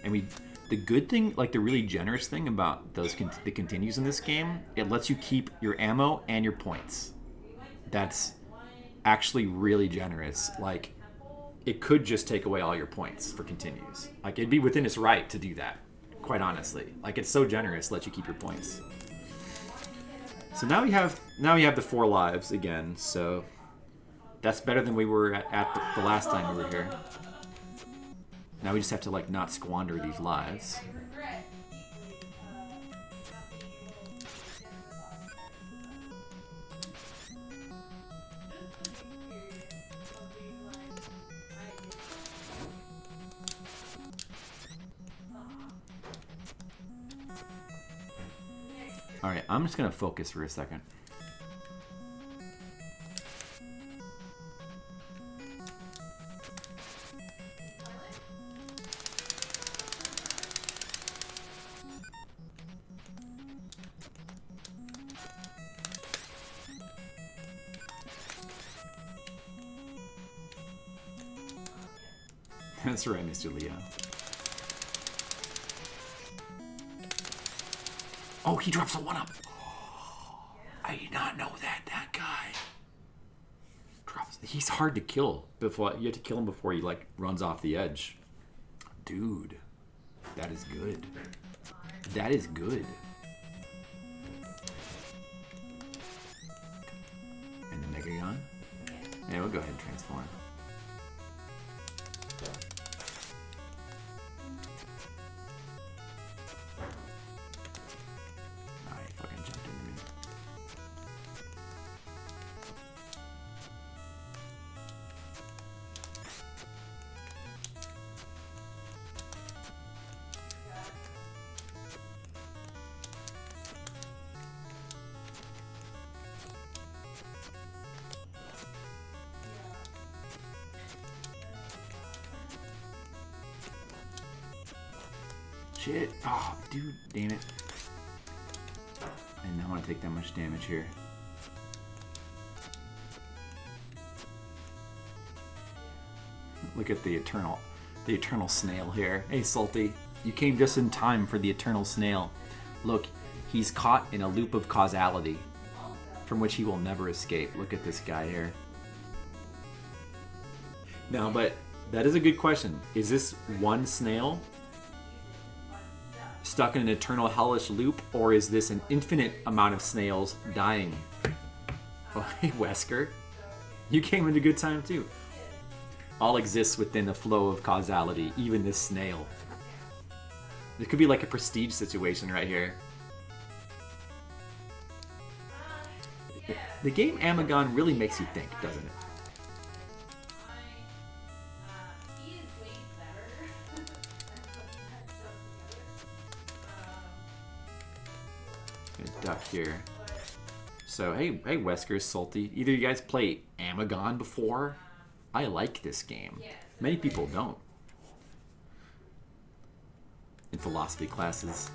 I mean, the good thing, like the really generous thing about those the continues in this game, it lets you keep your ammo and your points. That's actually really generous. Like, it could just take away all your points for continues. Like, it'd be within its right to do that, quite honestly. Like, it's so generous, let you keep your points. So now we have the 4 lives again. So that's better than we were at the last time we were here. Now we just have to, like, not squander these lives. Alright, I'm just going to focus for a second. That's right, Mr. Leo. Oh, he drops a 1-up. I did not know that guy drops. He's hard to kill. Before you have to kill him before he, like, runs off the edge. Dude, that is good. That is good. And the Megagon. Yeah, we'll go ahead and transform. Shit. Oh, dude. Damn it. I did not want to take that much damage here. Look at the eternal snail here. Hey, Salty. You came just in time for the eternal snail. Look, he's caught in a loop of causality from which he will never escape. Look at this guy here. Now, but that is a good question. Is this one snail stuck in an eternal hellish loop, or is this an infinite amount of snails dying? Oh, hey, Wesker. You came at a good time, too. All exists within a flow of causality, even this snail. It could be like a prestige situation right here. The game Amagon really makes you think, doesn't it? Duck here. So hey Wesker's salty. Either you guys play Amagon before? I like this game. Many people don't. In philosophy classes,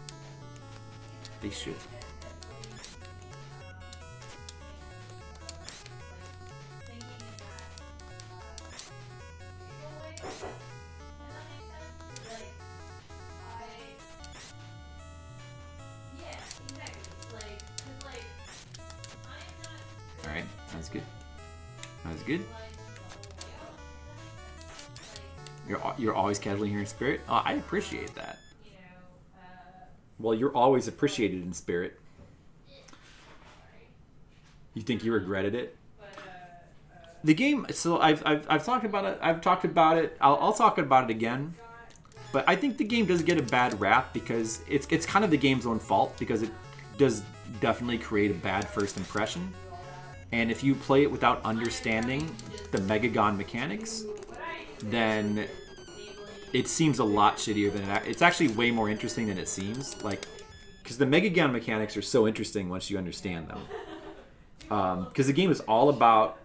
they should. Alright, that's good. That's good. You're always casually here in spirit? Oh, I appreciate that. Well, you're always appreciated in spirit. You think you regretted it? The game, so I've talked about it. I've talked about it. I'll talk about it again. But I think the game does get a bad rap because it's kind of the game's own fault, because it does definitely create a bad first impression. And if you play it without understanding the Megagon mechanics, then it seems a lot shittier than it. It's actually way more interesting than it seems. Like, because the Megagon mechanics are so interesting once you understand them. Because the game is all about.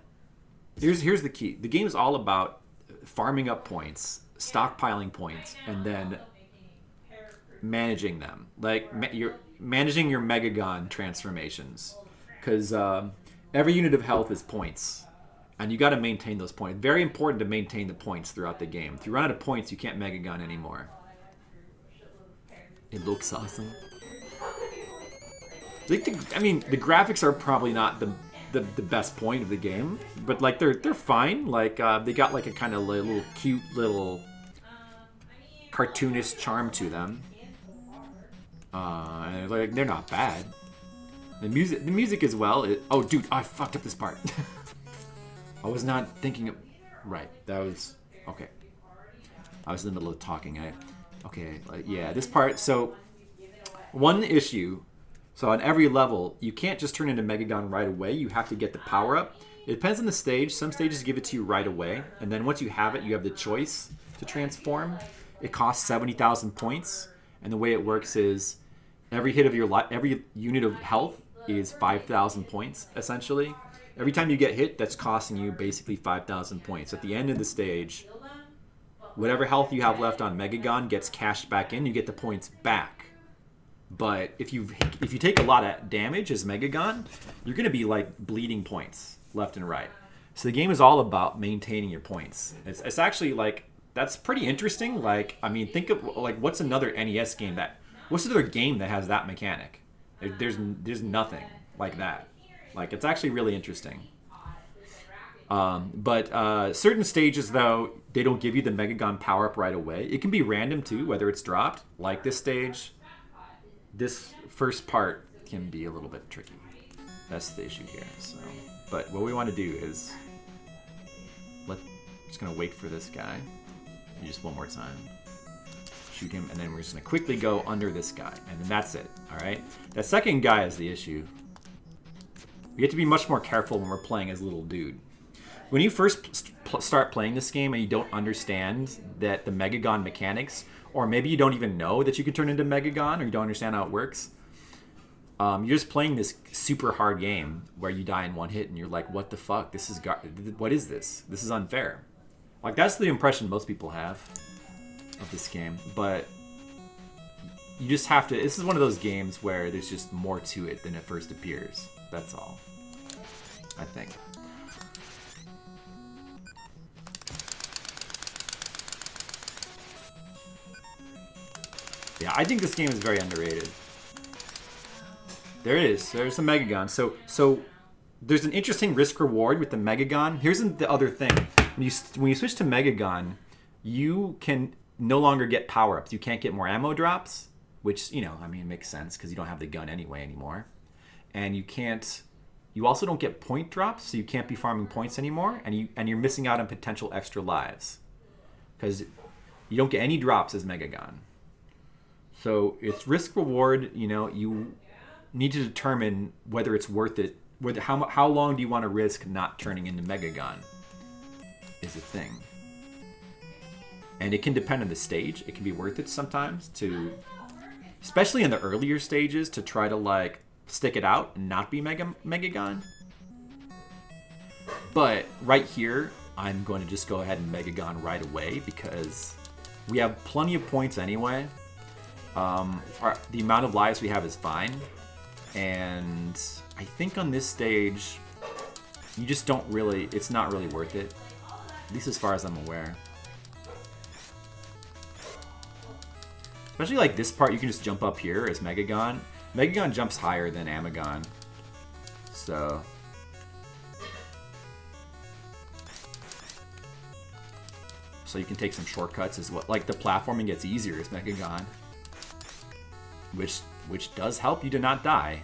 Here's the key. The game is all about farming up points, stockpiling points, and then managing them. Like you're managing your Megagon transformations, because every unit of health is points. And you got to maintain those points. Very important to maintain the points throughout the game. If you run out of points, you can't Megagon anymore. It looks awesome. The graphics are probably not the best point of the game, but like they're fine. Like they got like a kind of little cute little cartoonish charm to them. And like they're not bad. The music as well. Oh, dude, I fucked up this part. I was not thinking of... Right, that was... Okay. I was in the middle of talking. Yeah, this part... So, one issue... So, on every level, you can't just turn into Megagon right away. You have to get the power-up. It depends on the stage. Some stages give it to you right away. And then once you have it, you have the choice to transform. It costs 70,000 points. And the way it works is... Every hit of your every unit of health is 5,000 points, essentially. Every time you get hit, that's costing you basically 5,000 points. At the end of the stage, whatever health you have left on Megagon gets cashed back in. You get the points back. But if you take a lot of damage as Megagon, you're going to be like bleeding points left and right. So the game is all about maintaining your points. It's actually like, that's pretty interesting. Like, I mean, think of like, what's another NES game what's another game that has that mechanic? There's nothing like that. Like, it's actually really interesting. But certain stages, though, they don't give you the Megagon power-up right away. It can be random, too, whether it's dropped. Like this stage, this first part can be a little bit tricky. That's the issue here. So, but what we want to do is... just going to wait for this guy. Just one more time. Shoot him, and then we're just going to quickly go under this guy. And then that's it, all right? That second guy is the issue. We have to be much more careful when we're playing as little dude. When you first start playing this game and you don't understand that the Megagon mechanics, or maybe you don't even know that you can turn into Megagon, or you don't understand how it works, you're just playing this super hard game where you die in one hit and you're like, what the fuck? What is this? This is unfair. Like, that's the impression most people have of this game. But you just have to... This is one of those games where there's just more to it than it first appears. That's all, I think. I think this game is very underrated. There it is. There's the Megagon. So there's an interesting risk reward with the Megagon. Here's the other thing. When you switch to Megagon, you can no longer get power-ups. You can't get more ammo drops, which, you know, I mean, makes sense because you don't have the gun anyway anymore. And you also don't get point drops, so you can't be farming points anymore, and you're missing out on potential extra lives because you don't get any drops as Megagon. So it's risk reward. You know, you need to determine whether it's worth it. How long do you want to risk not turning into Megagon? Is a thing, and it can depend on the stage. It can be worth it sometimes to, especially in the earlier stages, to try to like stick it out and not be Megagon. But right here, I'm going to just go ahead and Megagon right away because we have plenty of points anyway. The amount of lives we have is fine. And I think on this stage, you just don't really, it's not really worth it. At least as far as I'm aware. Especially like this part, you can just jump up here as Megagon. Megagon jumps higher than Amagon. So you can take some shortcuts as well. Like the platforming gets easier as Megagon. Which does help you to not die.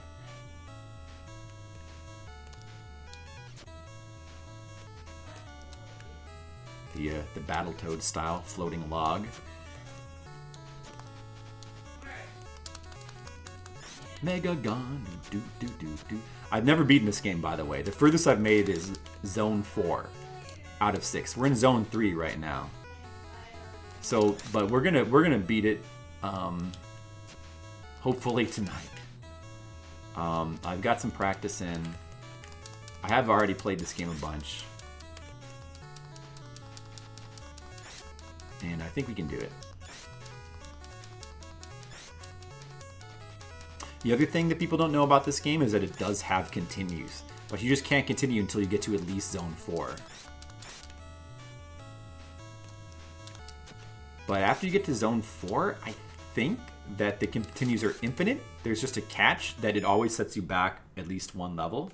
The Battletoad style floating log. Megagon, do do do do. I've never beaten this game, by the way. The furthest I've made is Zone 4 out of 6. We're in Zone 3 right now. So, but we're gonna beat it. Hopefully tonight. I've got some practice in. I have already played this game a bunch. And I think we can do it. The other thing that people don't know about this game is that it does have continues. But you just can't continue until you get to at least Zone 4. But after you get to Zone 4, I think that the continues are infinite. There's just a catch that it always sets you back at least one level.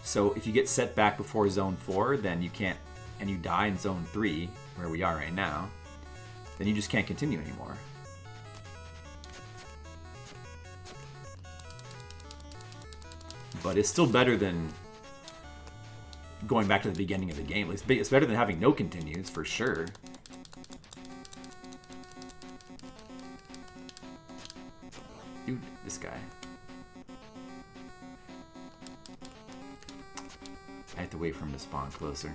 So if you get set back before Zone 4, then you can't, and you die in Zone 3, where we are right now, then you just can't continue anymore. But it's still better than going back to the beginning of the game. It's better than having no continues, for sure. Dude, this guy. I have to wait for him to spawn closer.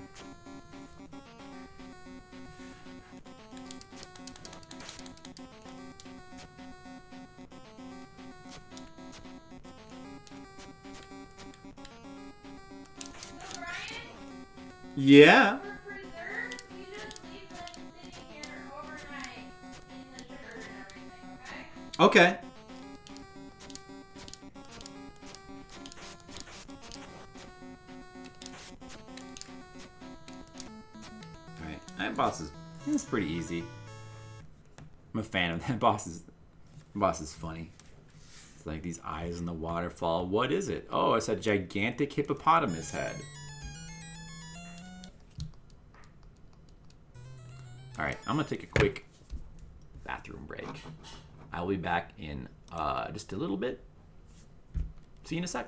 Yeah.
For preserves, you just leave them sitting here overnight in the sugar and everything, okay?
Okay. Alright, that boss is pretty easy. I'm a fan of that boss. Boss is funny. It's like these eyes in the waterfall. What is it? Oh, it's a gigantic hippopotamus head. Alright, I'm going to take a quick bathroom break. I'll be back in just a little bit. See you in a sec.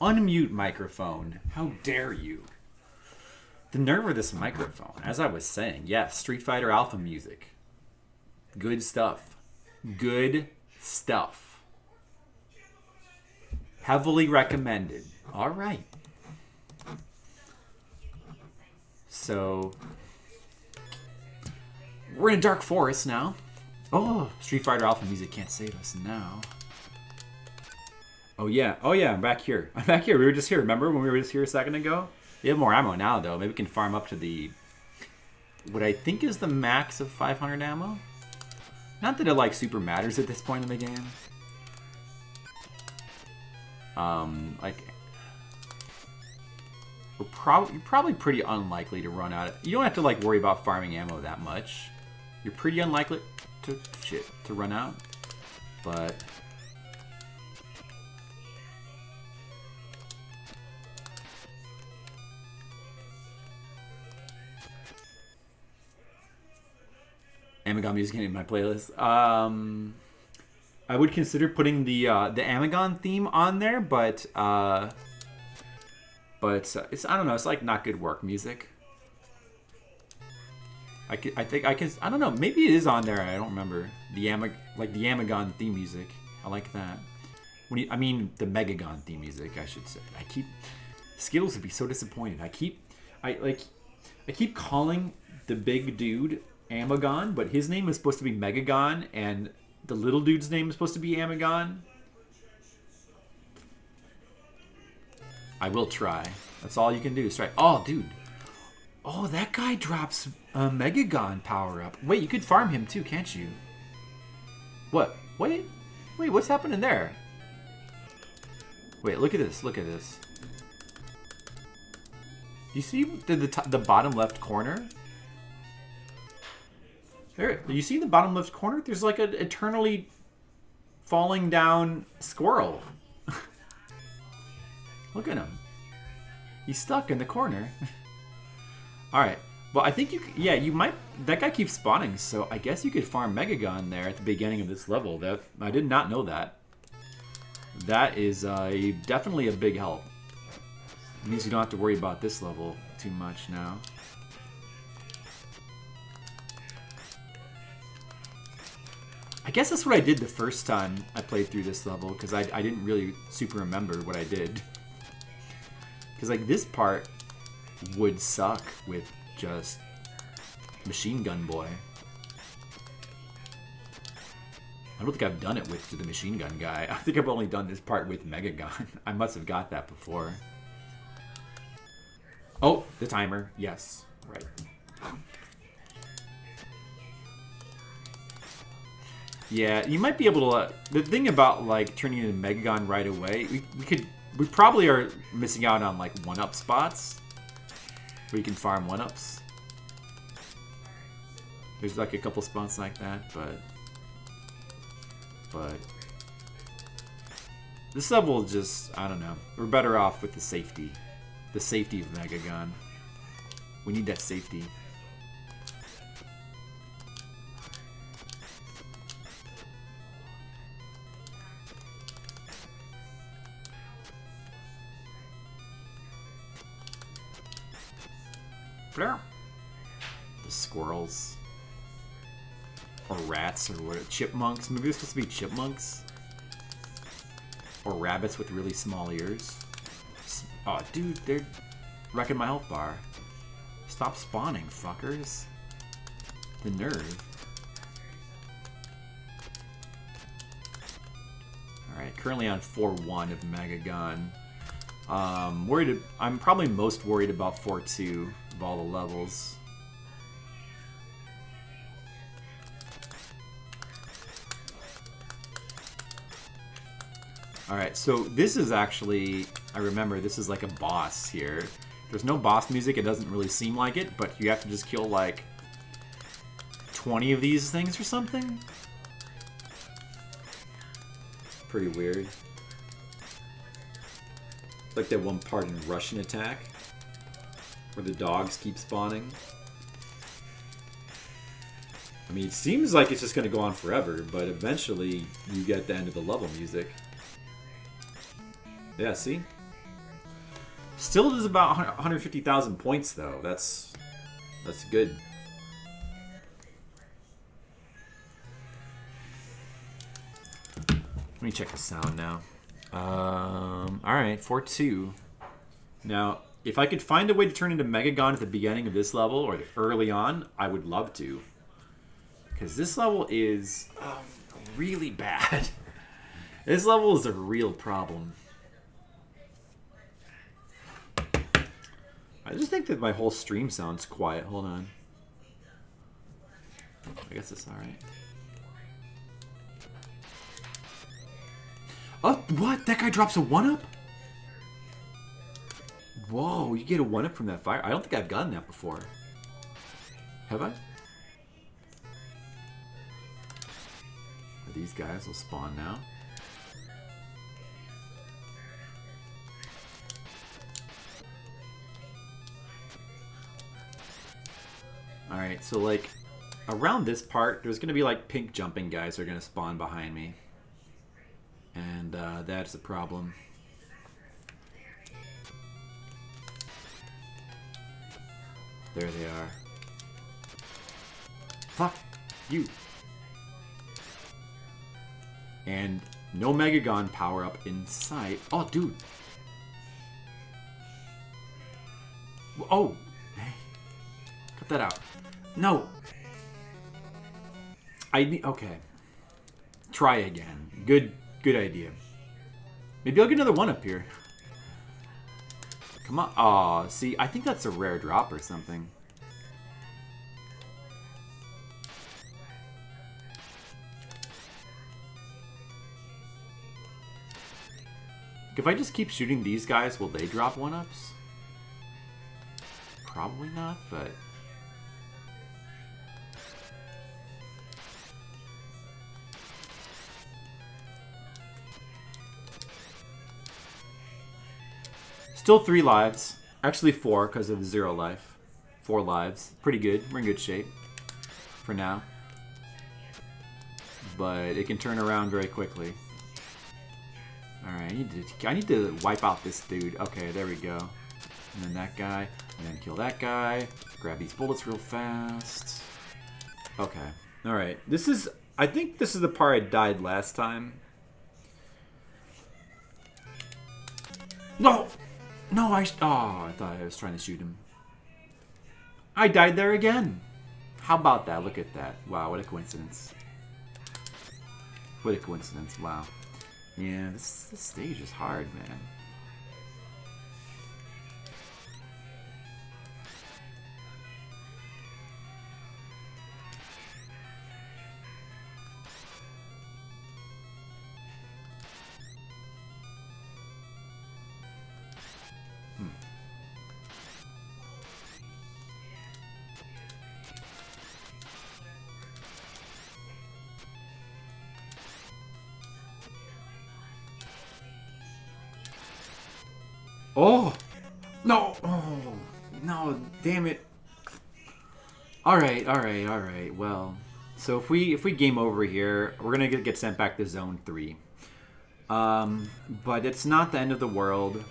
Unmute microphone. How dare you? The nerve of this microphone. As I was saying, yes, Street Fighter Alpha music. Good stuff. Good stuff. Heavily recommended. All right. So, we're in a dark forest now. Oh, Street Fighter Alpha music can't save us now. Oh yeah, I'm back here. I'm back here. We were just here. Remember when we were just here a second ago? We have more ammo now, though. Maybe we can farm up to the... what I think is the max of 500 ammo. Not that it, like, super matters at this point in the game. Like... you're probably pretty unlikely to run out of... you don't have to, like, worry about farming ammo that much. You're pretty unlikely to run out. But... Amagon music in my playlist. I would consider putting the Amagon theme on there, but it's I don't know. It's like not good work music. I don't know. Maybe it is on there. I don't remember the Amagon theme music. I like that. I mean the Megagon theme music, I should say. Skittles would be so disappointed. I keep calling the big dude Amagon, but his name is supposed to be Megagon, and the little dude's name is supposed to be Amagon. I will try. That's all you can do is try. Oh, dude. Oh, that guy drops a Megagon power-up. Wait, you could farm him too, can't you? What? Wait, what's happening there? Wait, look at this. Look at this. You see the bottom left corner? There, you see the bottom left corner? There's like an eternally falling down squirrel. Look at him. He's stuck in the corner. Alright. Well, I think you might... that guy keeps spawning, so I guess you could farm Megagon there at the beginning of this level. I did not know that. That is definitely a big help. It means you don't have to worry about this level too much now. I guess that's what I did the first time I played through this level, because I didn't really super remember what I did. Because, like, this part would suck with just Machine Gun Boy. I don't think I've done it with the Machine Gun guy. I think I've only done this part with Megagon. I must have got that before. Oh, the timer. Yes, right. Yeah, you might be able to... the thing about, like, turning into Megagon right away, we probably are missing out on, like, 1-up spots. Where you can farm 1-ups. There's, like, a couple spots like that, but... this level just... I don't know. We're better off with the safety. The safety of Megagon. We need that safety. The squirrels. Or rats, or what? Chipmunks? Maybe they're supposed to be chipmunks? Or rabbits with really small ears? Oh, dude, they're wrecking my health bar. Stop spawning, fuckers. The nerve. Alright, currently on 4-1 of Megagon. I'm probably most worried about 4-2 of all the levels. Alright, so this is actually, I remember, this is like a boss here. There's no boss music, it doesn't really seem like it, but you have to just kill like 20 of these things or something? Pretty weird. Like that one part in Russian Attack, where the dogs keep spawning. I mean, it seems like it's just going to go on forever, but eventually you get the end of the level music. Yeah, see? Still does about 150,000 points though. That's good. Let me check the sound now. Alright, 4-2. Now, if I could find a way to turn into Megagon at the beginning of this level, or early on, I would love to. Because this level is really bad. This level is a real problem. I just think that my whole stream sounds quiet. Hold on. I guess it's alright. Oh, what? That guy drops a 1-up? Whoa, you get a 1-up from that fire? I don't think I've gotten that before. Have I? These guys will spawn now. Alright, so like around this part, there's gonna be like pink jumping guys that are gonna spawn behind me. And that's a problem. There they are. Fuck you. And no Megagon power up in sight. Oh, dude. Oh. Hey. Cut that out. No. I need. Okay. Try again. Good idea. Maybe I'll get another 1-up here. Come on. Aw, see, I think that's a rare drop or something. If I just keep shooting these guys, will they drop 1-ups? Probably not, but... Still 3 lives. Actually 4 because of 0 life. 4 lives. Pretty good. We're in good shape. For now. But it can turn around very quickly. Alright, I need to wipe out this dude. Okay, there we go. And then that guy. And then kill that guy. Grab these bullets real fast. Okay. Alright. This is... I think this is the part I died last time. No! No, I thought I was trying to shoot him. I died there again. How about that? Look at that. Wow, what a coincidence. What a coincidence. Wow. Yeah, this stage is hard, man. Oh! No! Oh! No, damn it. Alright. Well, so if we game over here, we're gonna get sent back to Zone 3. But it's not the end of the world.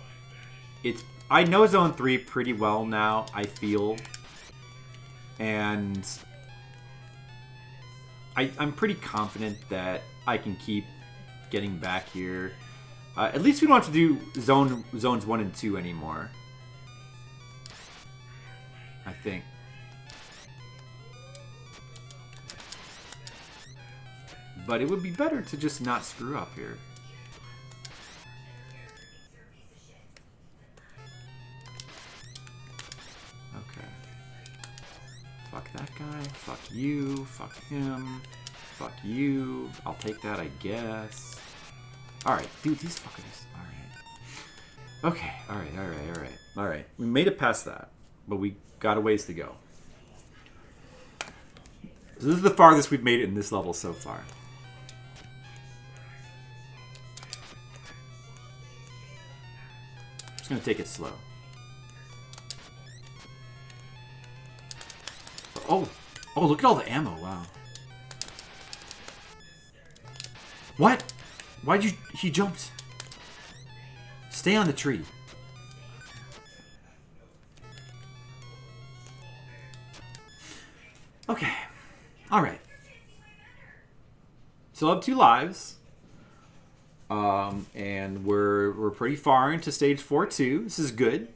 I know Zone 3 pretty well now, I feel. And I'm pretty confident that I can keep getting back here. At least we don't have to do zones 1 and 2 anymore. I think. But it would be better to just not screw up here. Okay. Fuck that guy. Fuck you. Fuck him. Fuck you. I'll take that, I guess. Alright, dude, these fuckers. Alright. Okay, alright. We made it past that, but we got a ways to go. So this is the farthest we've made it in this level so far. Just gonna take it slow. Oh, look at all the ammo, wow. What? Why'd you... He jumped. Stay on the tree. Still have 2 lives. And we're pretty far into stage 4 too. This is good.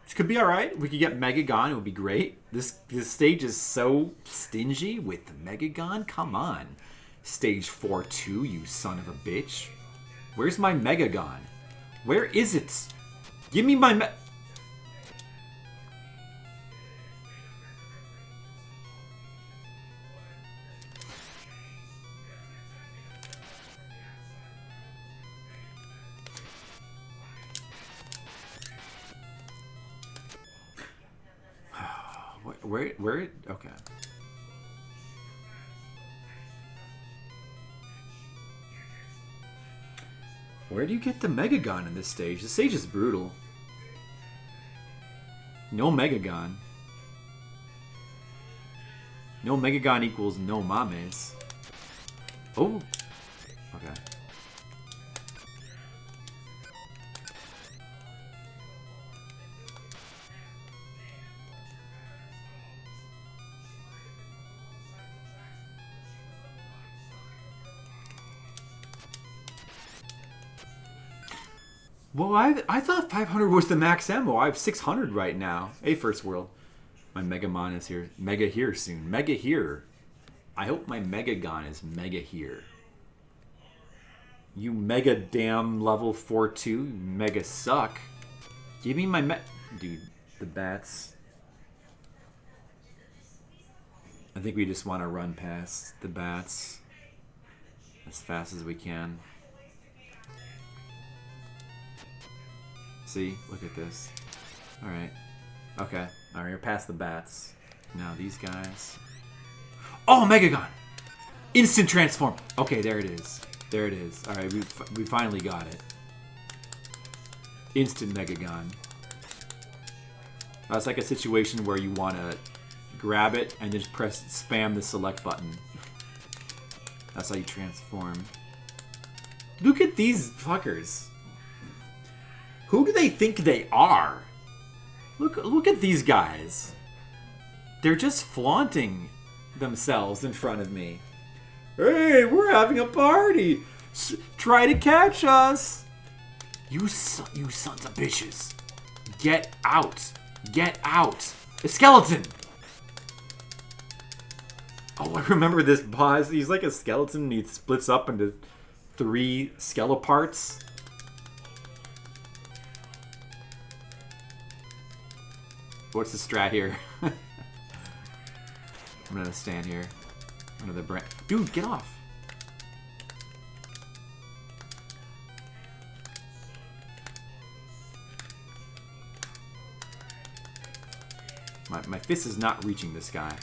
This could be all right. If we could get Megagon, it would be great. This stage is so stingy with the Megagon. Come on, stage 4-2, you son of a bitch. Where's my Megagon? Where is it? Give me my Where? Okay. Where do you get the Megagon in this stage? This stage is brutal. No Megagon. No Megagon equals no mames. Oh. Okay. Well, I thought 500 was the max ammo. I have 600 right now. Hey, First World. My Megamon is here. Mega here soon. Mega here. I hope my Megagon is Mega here. You Mega damn level 4-2. Mega suck. Give me my Dude, the bats. I think we just want to run past the bats as fast as we can. See? Look at this. Alright. Okay. Alright, you're past the bats. Now these guys. Oh, Megagon! Instant transform! Okay, there it is. There it is. Alright, we finally got it. Instant Megagon. That's like a situation where you want to grab it and just spam the select button. That's how you transform. Look at these fuckers. Who do they think they are? Look at these guys. They're just flaunting themselves in front of me. Hey, we're having a party. Try to catch us. You sons of bitches. Get out. Get out. A skeleton. Oh, I remember this boss. He's like a skeleton and he splits up into 3 skeleparts. What's the strat here? I'm gonna stand here. Under the branch. Dude, get off! My fist is not reaching this guy.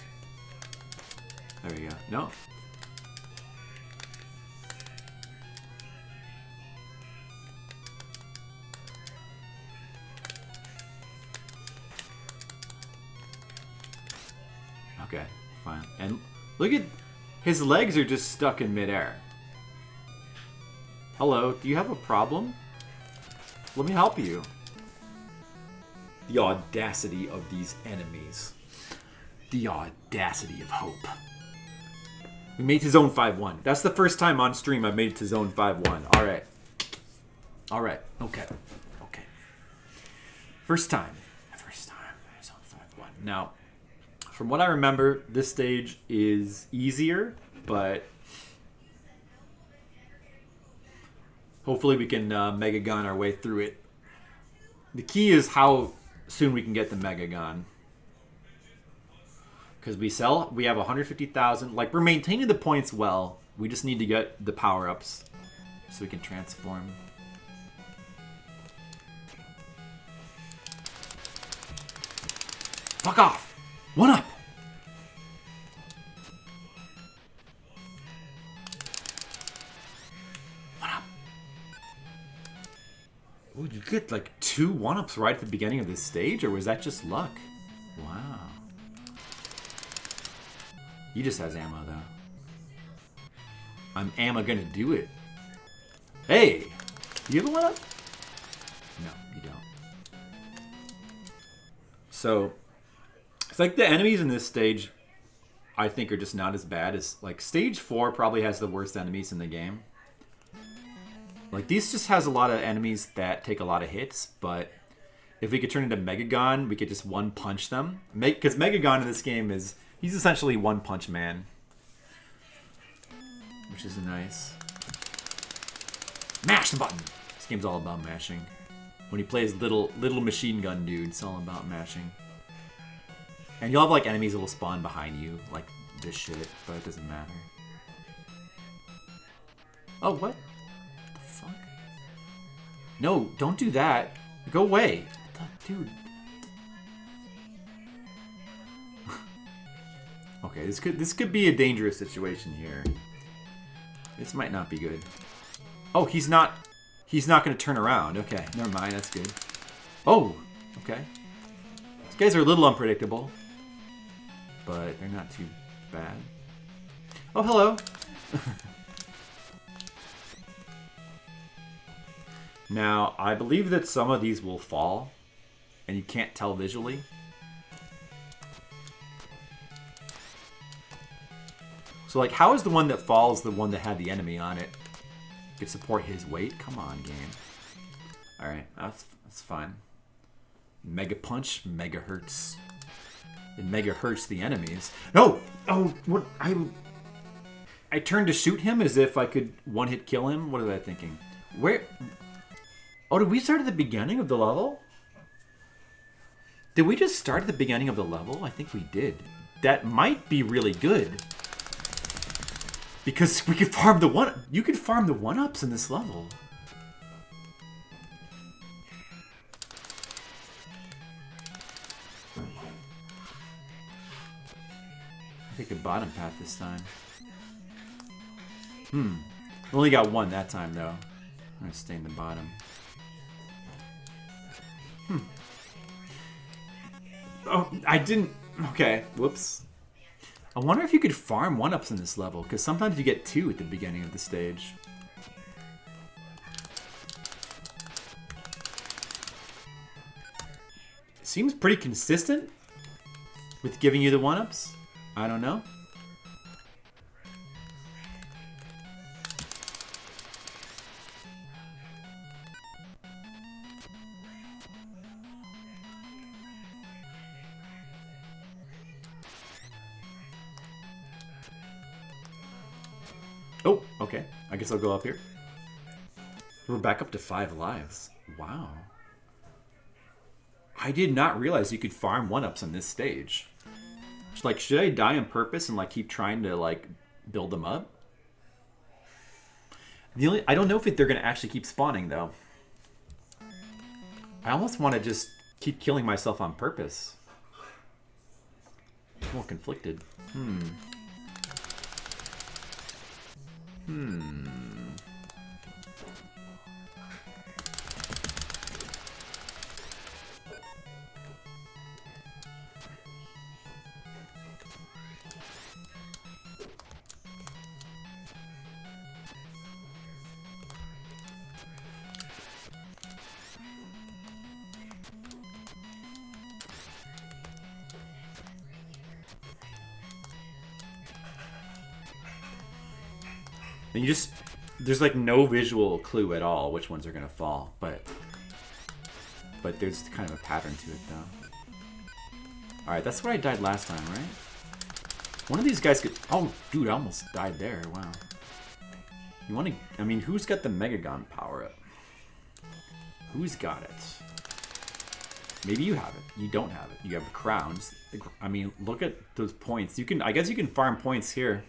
There we go. No. Okay, fine. And look at his legs are just stuck in midair. Hello, do you have a problem? Let me help you. The audacity of these enemies. The audacity of hope. We made it to zone 5-1. That's the first time on stream I've made it to zone 5-1. Alright. Alright. Okay. Okay. First time. First time. Zone 5-1. Now, from what I remember, this stage is easier, but hopefully we can Megagon our way through it. The key is how soon we can get the Megagon. Because we have 150,000. Like, we're maintaining the points well. We just need to get the power-ups so we can transform. Fuck off! 1 up! Ooh, you get like 2 1-ups right at the beginning of this stage, or was that just luck? Wow. He just has ammo, though. Am I gonna do it? Hey! Do you have a 1-up? No, you don't. So, it's like the enemies in this stage I think are just not as bad as like stage 4 probably has the worst enemies in the game. Like these just has a lot of enemies that take a lot of hits, but if we could turn into Megagon, we could just one punch them. Because Megagon in this game he's essentially One Punch Man, which is nice. Mash the button. This game's all about mashing. When he plays little machine gun dude, it's all about mashing. And you'll have like enemies that will spawn behind you, like this shit, but it doesn't matter. Oh, what the fuck? No, don't do that. Go away. Dude. Okay, this could be a dangerous situation here. This might not be good. Oh, he's not gonna turn around. Okay, never mind, that's good. Oh, okay. These guys are a little unpredictable, but they're not too bad. Oh, hello. Now, I believe that some of these will fall, and you can't tell visually. So, like, how is the one that falls the one that had the enemy on it? Could support his weight? Come on, game. Alright, that's fine. Mega Punch, Mega Hurts. It Mega Hurts the enemies. No! Oh, what? I turned to shoot him as if I could one-hit kill him? What was I thinking? Where... Oh, did we start at the beginning of the level? Did we just start at the beginning of the level? I think we did. That might be really good. Because we could farm the one... You could farm the one-ups in this level. I take the bottom path this time. We only got one that time, though. I'm going to stay in the bottom. Oh, I didn't... Okay, whoops. I wonder if you could farm one-ups in this level, because sometimes you get 2 at the beginning of the stage. It seems pretty consistent with giving you the one-ups. I don't know. Oh, okay. I guess I'll go up here. We're back up to 5 lives. Wow. I did not realize you could farm one-ups on this stage. Like, should I die on purpose and, like, keep trying to, like, build them up? I don't know if they're going to actually keep spawning, though. I almost want to just keep killing myself on purpose. I'm more conflicted. And you just... There's like no visual clue at all which ones are going to fall, but there's kind of a pattern to it, though. Alright, that's where I died last time, right? One of these guys could... Oh, dude, I almost died there. Wow. You want to... I mean, who's got the Megagon power-up? Who's got it? Maybe you have it. You don't have it. You have crowns. I mean, look at those points. You can... I guess you can farm points here.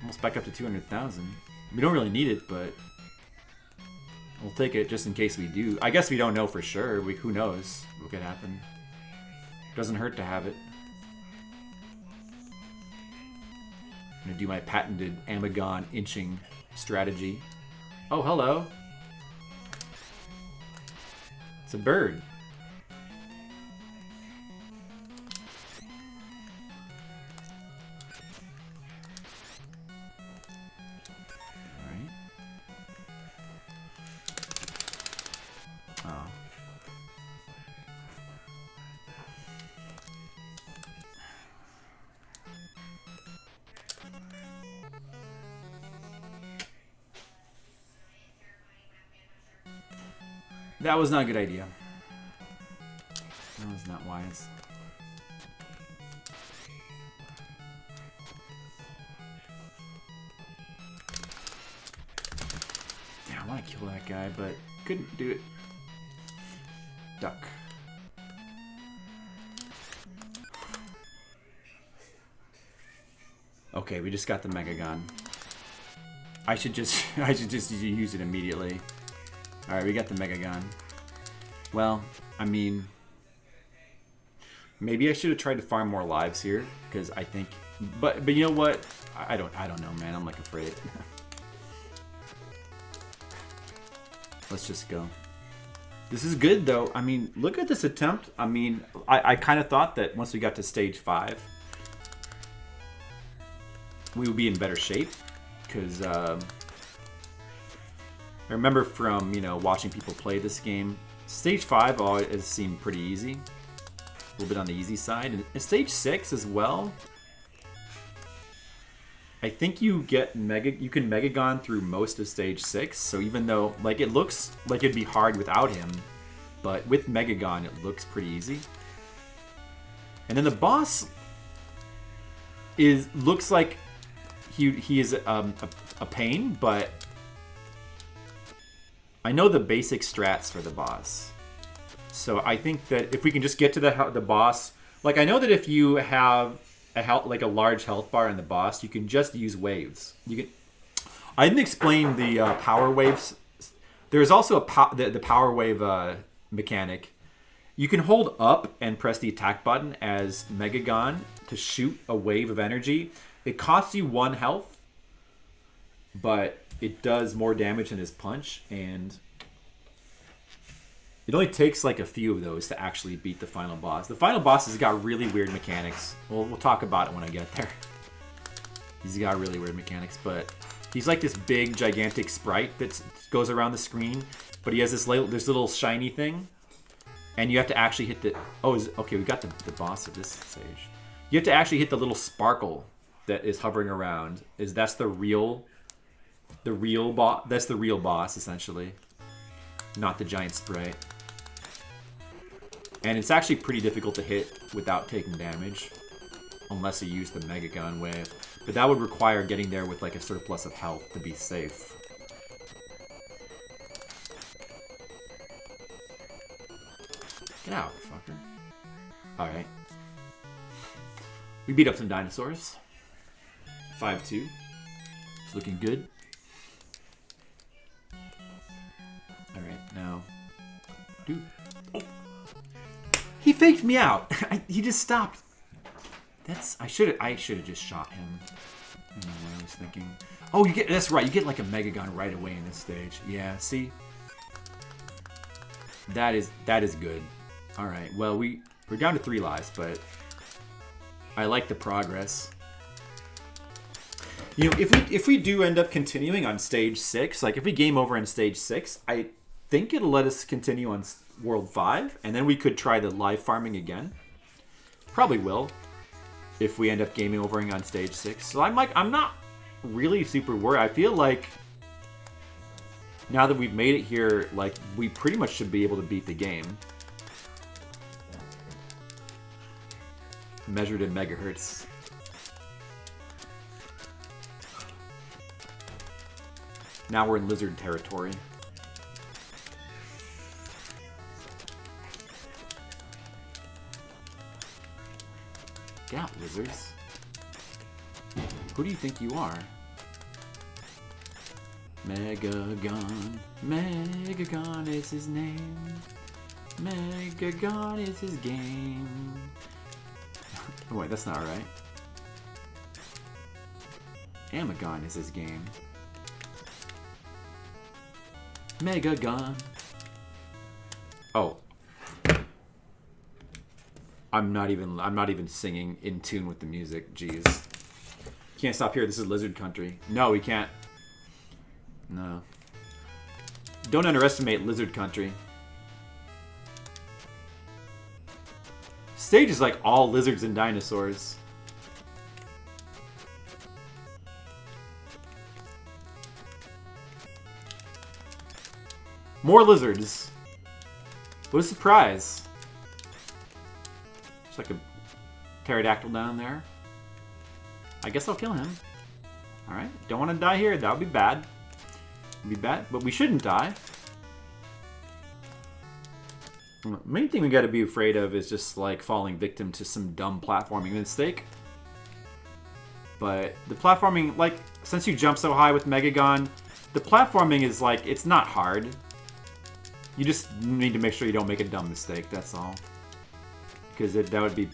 Almost back up to 200,000. We don't really need it, but we'll take it just in case we do. I guess we don't know for sure. Who knows what could happen. Doesn't hurt to have it. I'm gonna do my patented Amagon inching strategy. Oh, hello. It's a bird. That was not a good idea. That was not wise. Damn, I want to kill that guy, but couldn't do it. Duck. Okay, we just got the Megagon. I should just use it immediately. All right, we got the Megagon. Well, I mean, maybe I should have tried to farm more lives here because I think, but you know what? I don't know, man. I'm like afraid. Let's just go. This is good though. I mean, look at this attempt. I mean, I kind of thought that once we got to stage 5, we would be in better shape because I remember from, you know, watching people play this game, stage 5 always seemed pretty easy, a little bit on the easy side, and stage 6 as well. I think you can Megagon through most of stage 6, so even though like it looks like it'd be hard without him, but with Megagon it looks pretty easy. And then the boss looks like he is a pain, but I know the basic strats for the boss. So I think that if we can just get to the boss, like I know that if you have a large health bar in the boss, you can just use waves. I didn't explain the power waves. There's also the power wave mechanic. You can hold up and press the attack button as Megagon to shoot a wave of energy. It costs you 1 health, but it does more damage than his punch, and it only takes like a few of those to actually beat the final boss. The final boss has got really weird mechanics. We'll talk about it when I get there. He's got really weird mechanics, but he's like this big, gigantic sprite that goes around the screen, but he has this little shiny thing, and you have to actually hit the... okay, we got the boss of this stage. You have to actually hit the little sparkle that is hovering around. That's the real boss. That's the real boss, essentially, not the giant sprite. And it's actually pretty difficult to hit without taking damage, unless you use the Megagon wave. But that would require getting there with like a surplus of health to be safe. Get out, fucker. Alright. We beat up some dinosaurs. 5-2. It's looking good. Alright, now... Dude. Oh. He faked me out! He just stopped. I should have just shot him. I don't know what I was thinking. Oh, that's right, you get like a Megagon right away in this stage. Yeah, see? That is good. Alright, well we're down to 3 lives, but I like the progress. You know, if we do end up continuing on stage 6, like if we game over on stage 6, I think it'll let us continue on World 5, and then we could try the live farming again. Probably will, if we end up gaming over on stage 6. So I'm not really super worried. I feel like now that we've made it here, like we pretty much should be able to beat the game. Measured in megahertz. Now we're in lizard territory. Get out, lizards. Who do you think you are? Megagon. Megagon is his name. Megagon is his game. Oh wait, that's not right. Amagon is his game. Megagon. Oh. I'm not even singing in tune with the music. Jeez. Can't stop here. This is lizard country. No, we can't. No. Don't underestimate lizard country. Stage is like all lizards and dinosaurs. More lizards. What a surprise. Just like a pterodactyl down there. I guess I'll kill him. Alright, don't want to die here. That would be bad. Be bad, but we shouldn't die. The main thing we got to be afraid of is just like falling victim to some dumb platforming mistake. But the platforming, like, since you jump so high with Megagon, the platforming is like, it's not hard. You just need to make sure you don't make a dumb mistake, that's all. Because that would be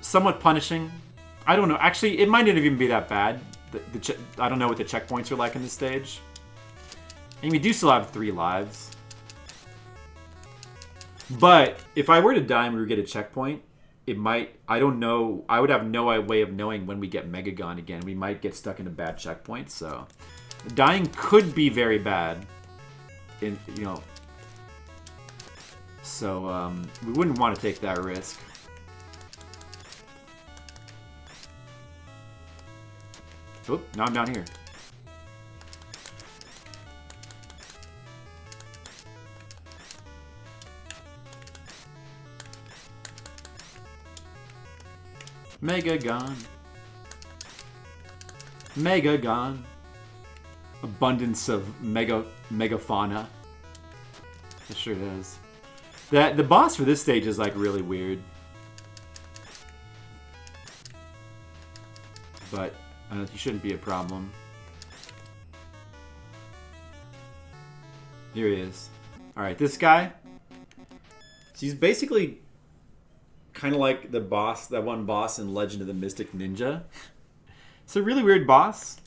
somewhat punishing. I don't know. Actually, it might not even be that bad. I don't know what the checkpoints are like in this stage. And we do still have 3 lives. But if I were to die and we would get a checkpoint, it might... I don't know. I would have no way of knowing when we get Megagon again. We might get stuck in a bad checkpoint, so... Dying could be very bad. You know... So, we wouldn't want to take that risk. Oop, now I'm down here. Megagon. Megagon. Abundance of megafauna. It sure does. The boss for this stage is like really weird. But he shouldn't be a problem. Here he is. Alright, this guy. So he's basically kind of like the boss, that one boss in Legend of the Mystic Ninja. It's a really weird boss.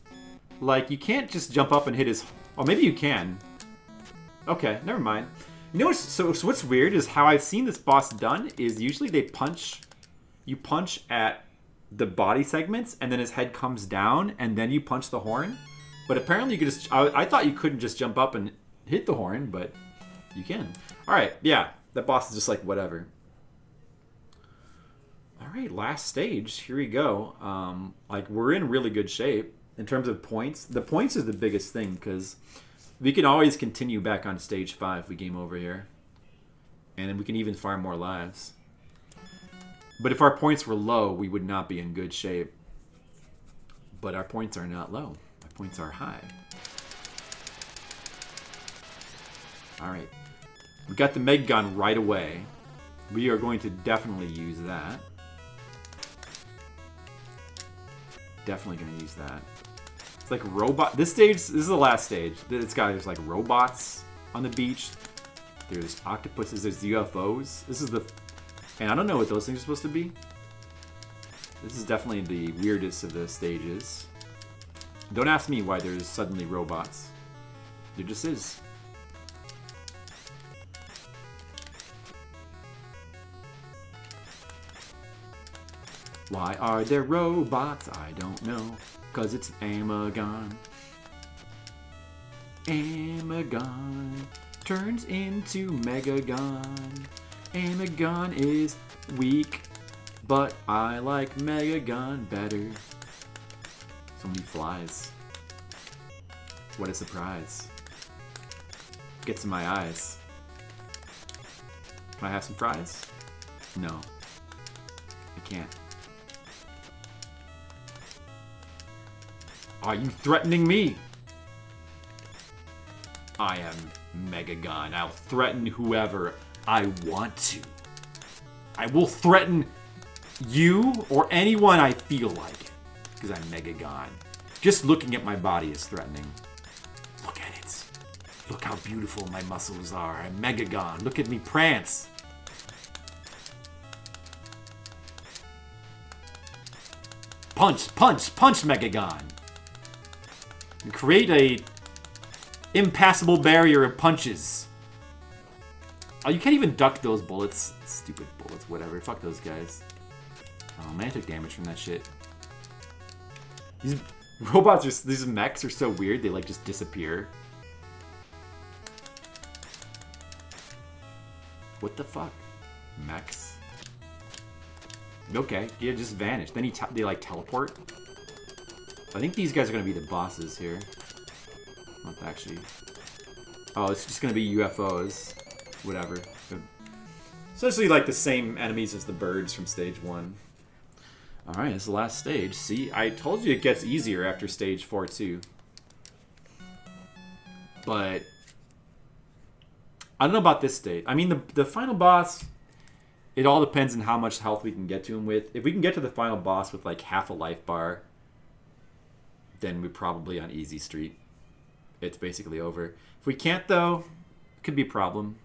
Like, you can't just jump up and hit his... Oh, maybe you can. Okay, never mind. You know what's, so what's weird is how I've seen this boss done is usually they punch... You punch at the body segments, and then his head comes down, and then you punch the horn. But apparently you could just... I thought you couldn't just jump up and hit the horn, but you can. Alright, yeah. That boss is just like, whatever. Alright, last stage. Here we go. Like, we're in really good shape. In terms of points, the points is the biggest thing, because we can always continue back on stage 5 if we game over here. And then we can even farm more lives. But if our points were low, we would not be in good shape. But our points are not low. Our points are high. Alright. We got the Megagon right away. We are going to definitely use that. Definitely going to use that. It's like robot... This stage... This is the last stage. This guy, there's like robots on the beach. There's octopuses. There's UFOs. This is the... And I don't know what those things are supposed to be. This is definitely the weirdest of the stages. Don't ask me why there's suddenly robots. There just is. Why are there robots? I don't know. 'Cause it's Amagon. Amagon turns into Megagon. Amagon is weak, but I like Megagon better. So many flies. What a surprise. Gets in my eyes. Can I have some fries? No. I can't. Are you threatening me? I am Megagon. I'll threaten whoever I want to. I will threaten you or anyone I feel like. Because I'm Megagon. Just looking at my body is threatening. Look at it. Look how beautiful my muscles are. I'm Megagon. Look at me prance. Punch, punch, punch, Megagon. And create a impassable barrier of punches. Oh, you can't even duck those bullets. Stupid bullets, whatever. Fuck those guys. Oh man, I took damage from that shit. These robots are, these mechs are so weird, they like just disappear. What the fuck? Mechs? Okay, yeah, just vanish. Then they like teleport. I think these guys are gonna be the bosses here. Not actually. Oh, it's just gonna be UFOs. Whatever. Essentially like the same enemies as the birds from stage 1. Alright, this is the last stage. See, I told you it gets easier after stage 4 too. But I don't know about this stage. I mean, the final boss, it all depends on how much health we can get to him with. If we can get to the final boss with like half a life bar, then we're probably on easy street. It's basically over. If we can't though, it could be a problem.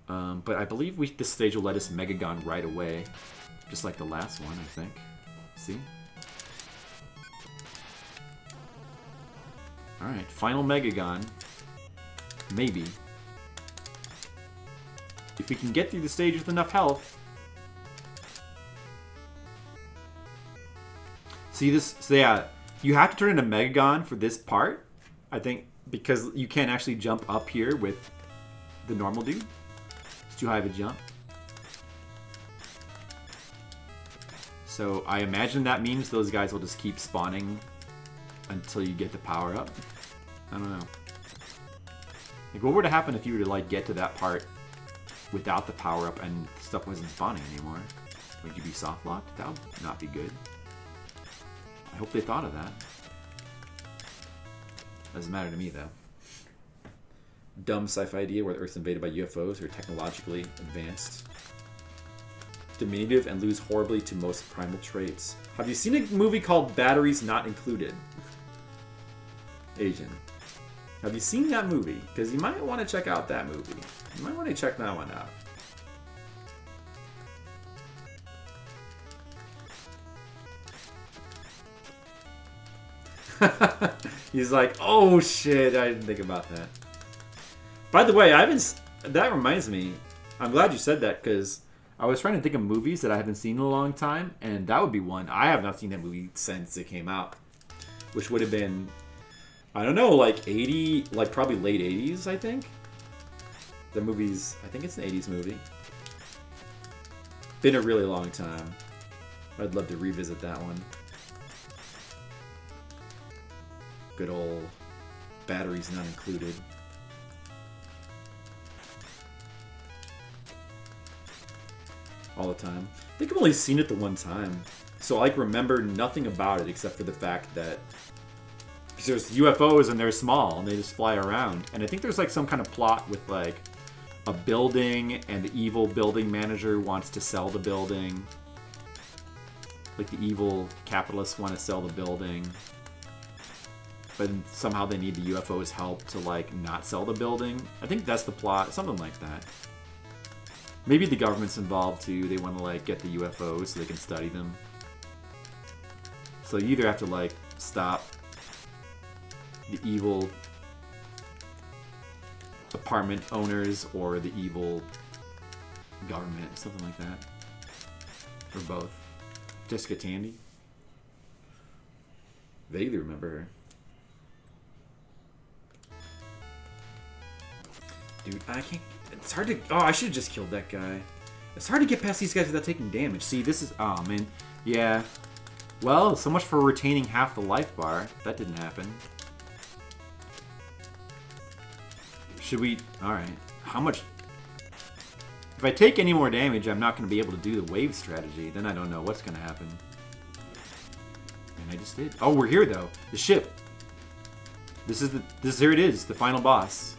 But I believe this stage will let us Megagon right away. Just like the last one, I think. See? Alright, final Megagon. Maybe. If we can get through the stage with enough health. See this? So yeah, you have to turn into Megagon for this part. I think because you can't actually jump up here with the normal dude. It's too high of a jump. So I imagine that means those guys will just keep spawning until you get the power up. I don't know. Like, what would have happened if you were to like get to that part without the power up and stuff wasn't spawning anymore? Would you be soft locked? That would not be good. I hope they thought of that. Doesn't matter to me though. Dumb sci-fi idea where the Earth's invaded by UFOs who are technologically advanced, diminutive, and lose horribly to most primal traits. Have you seen a movie called Batteries Not Included? Asian. Have you seen that movie? Because you might want to check out that movie. You might want to check that one out. He's like, oh shit, I didn't think about that. By the way, that reminds me, I'm glad you said that because I was trying to think of movies that I haven't seen in a long time, and that would be one. I have not seen that movie since it came out, which would have been, I don't know, like probably late 80s, I think. The movie's, I think it's an 80s movie. Been a really long time. I'd love to revisit that one. Good old Batteries Not Included. All the time. I think I've only seen it the one time. So I like remember nothing about it except for the fact that there's UFOs and they're small and they just fly around. And I think there's like some kind of plot with like a building and the evil building manager wants to sell the building. Like the evil capitalists want to sell the building. But somehow they need the UFO's help to like not sell the building. I think that's the plot, something like that. Maybe the government's involved too. They want to like get the UFOs so they can study them. So you either have to like stop the evil apartment owners or the evil government, something like that. Or both. Jessica Tandy. Vaguely remember her. Dude, I can't... It's hard to... Oh, I should have just killed that guy. It's hard to get past these guys without taking damage. See, this is... Oh, man. Yeah. Well, so much for retaining half the life bar. That didn't happen. Should we... Alright. How much... If I take any more damage, I'm not going to be able to do the wave strategy. Then I don't know what's going to happen. And I just did. Oh, we're here, though. The ship. Here it is. The final boss.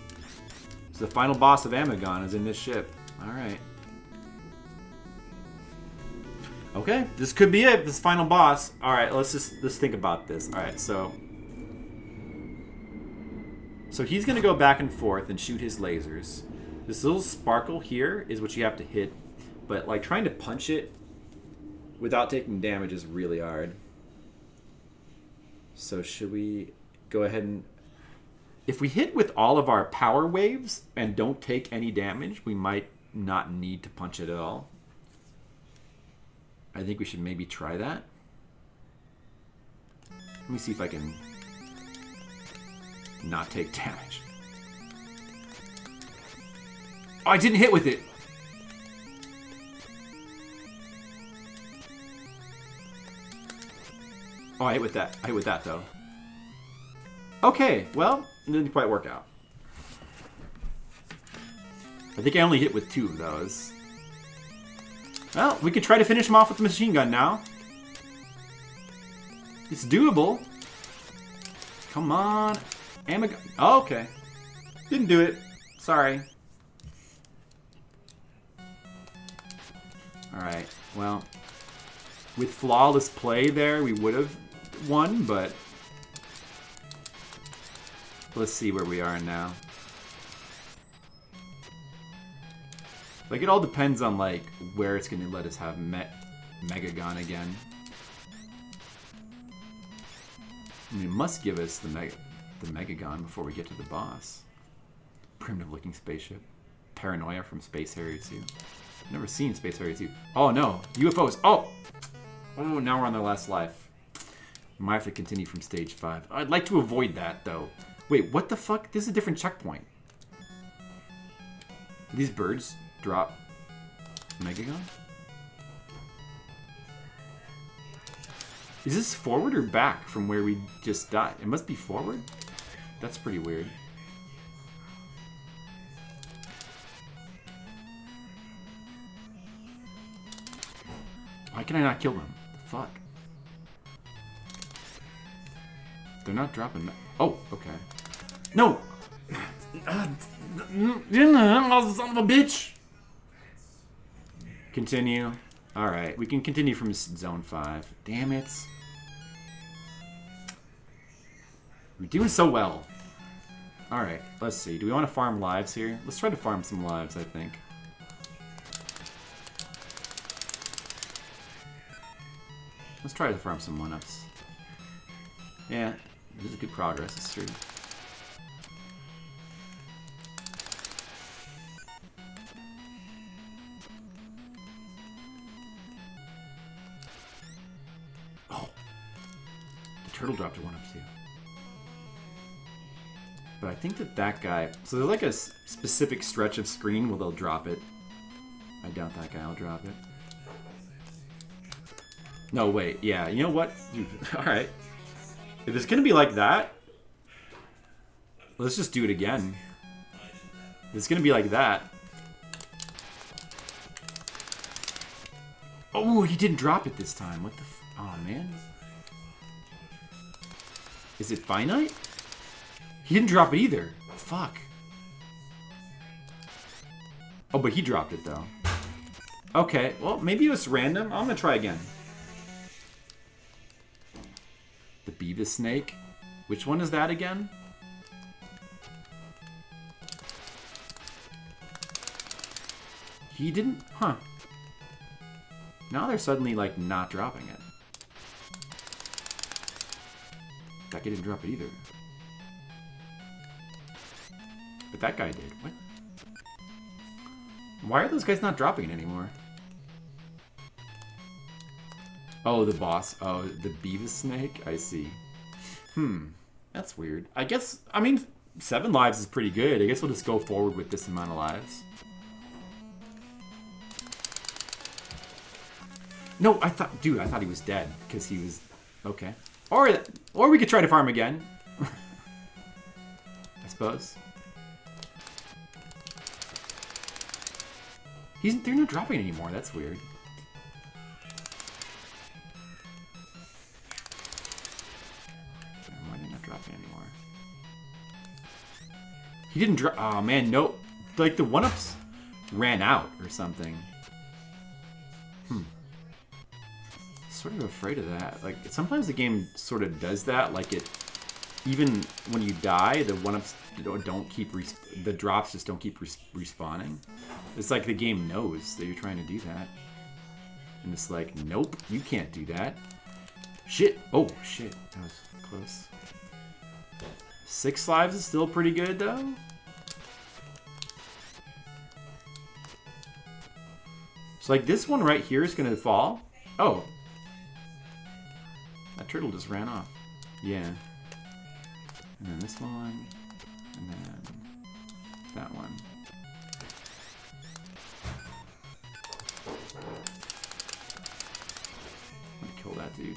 The final boss of Amagon is in this ship. Alright. Okay, this could be it. This final boss. Alright, let's think about this. Alright, so he's gonna go back and forth and shoot his lasers. This little sparkle here is what you have to hit. But like trying to punch it without taking damage is really hard. So should we go ahead and... If we hit with all of our power waves and don't take any damage, we might not need to punch it at all. I think we should maybe try that. Let me see if I can not take damage. Oh, I didn't hit with it. Oh, I hit with that. I hit with that, though. Okay, well, it didn't quite work out. I think I only hit with 2 of those. Well, we could try to finish him off with the machine gun now. It's doable. Come on. Amagon. Oh, okay. Didn't do it. Sorry. Alright, well. With flawless play there, we would have won, but... Let's see where we are now. Like, it all depends on, like, where it's going to let us have Megagon again. I mean, it must give us the Megagon before we get to the boss. Primitive-looking spaceship. Paranoia from Space Harrier 2. I've never seen Space Harrier 2. Oh, no. UFOs. Oh! Oh, now we're on the last life. We might have to continue from stage 5. I'd like to avoid that, though. Wait, what the fuck? This is a different checkpoint. These birds drop Megagon? Is this forward or back from where we just died? It must be forward? That's pretty weird. Why can I not kill them? The fuck? They're not dropping. Oh, okay. No! Son of a bitch! Continue. Alright, we can continue from zone 5. Damn it. We're doing so well. Alright, let's see. Do we want to farm lives here? Let's try to farm some lives, I think. Let's try to farm some 1-ups. Yeah, this is good progress, it's true. Oh! The turtle dropped a 1-up too. But I think that guy... So there's like a specific stretch of screen where they'll drop it. I doubt that guy will drop it. No, wait. Yeah, you know what? Dude, alright. If it's gonna be like that, let's just do it again. If it's gonna be like that. Oh, he didn't drop it this time. What the f... Oh, man. Is it finite? He didn't drop it either. Fuck. Oh, but he dropped it, though. Okay, well, maybe it was random. I'm gonna try again. The Beavis snake? Which one is that again? He didn't... Huh. Now they're suddenly, like, not dropping it. That guy didn't drop it either. But that guy did. What? Why are those guys not dropping it anymore? Oh, the boss. Oh, the Beavis snake? I see. That's weird. I guess, I mean, 7 lives is pretty good. I guess we'll just go forward with this amount of lives. No, I thought he was dead. Because he was... Okay. Or we could try to farm again. I suppose. They're not dropping anymore. That's weird. Why are they not dropping anymore? He didn't drop. Oh man, no. Like the 1-ups ran out or something. Sort of afraid of that. Like sometimes the game sort of does that. Like it, even when you die, the 1-ups don't keep the drops just don't keep respawning. It's like the game knows that you're trying to do that, and it's like, nope, you can't do that. Shit. Oh shit, that was close. 6 lives is still pretty good though. So like this one right here is gonna fall. Oh. That turtle just ran off. Yeah. And then this one. And then that one. I'm gonna kill that dude.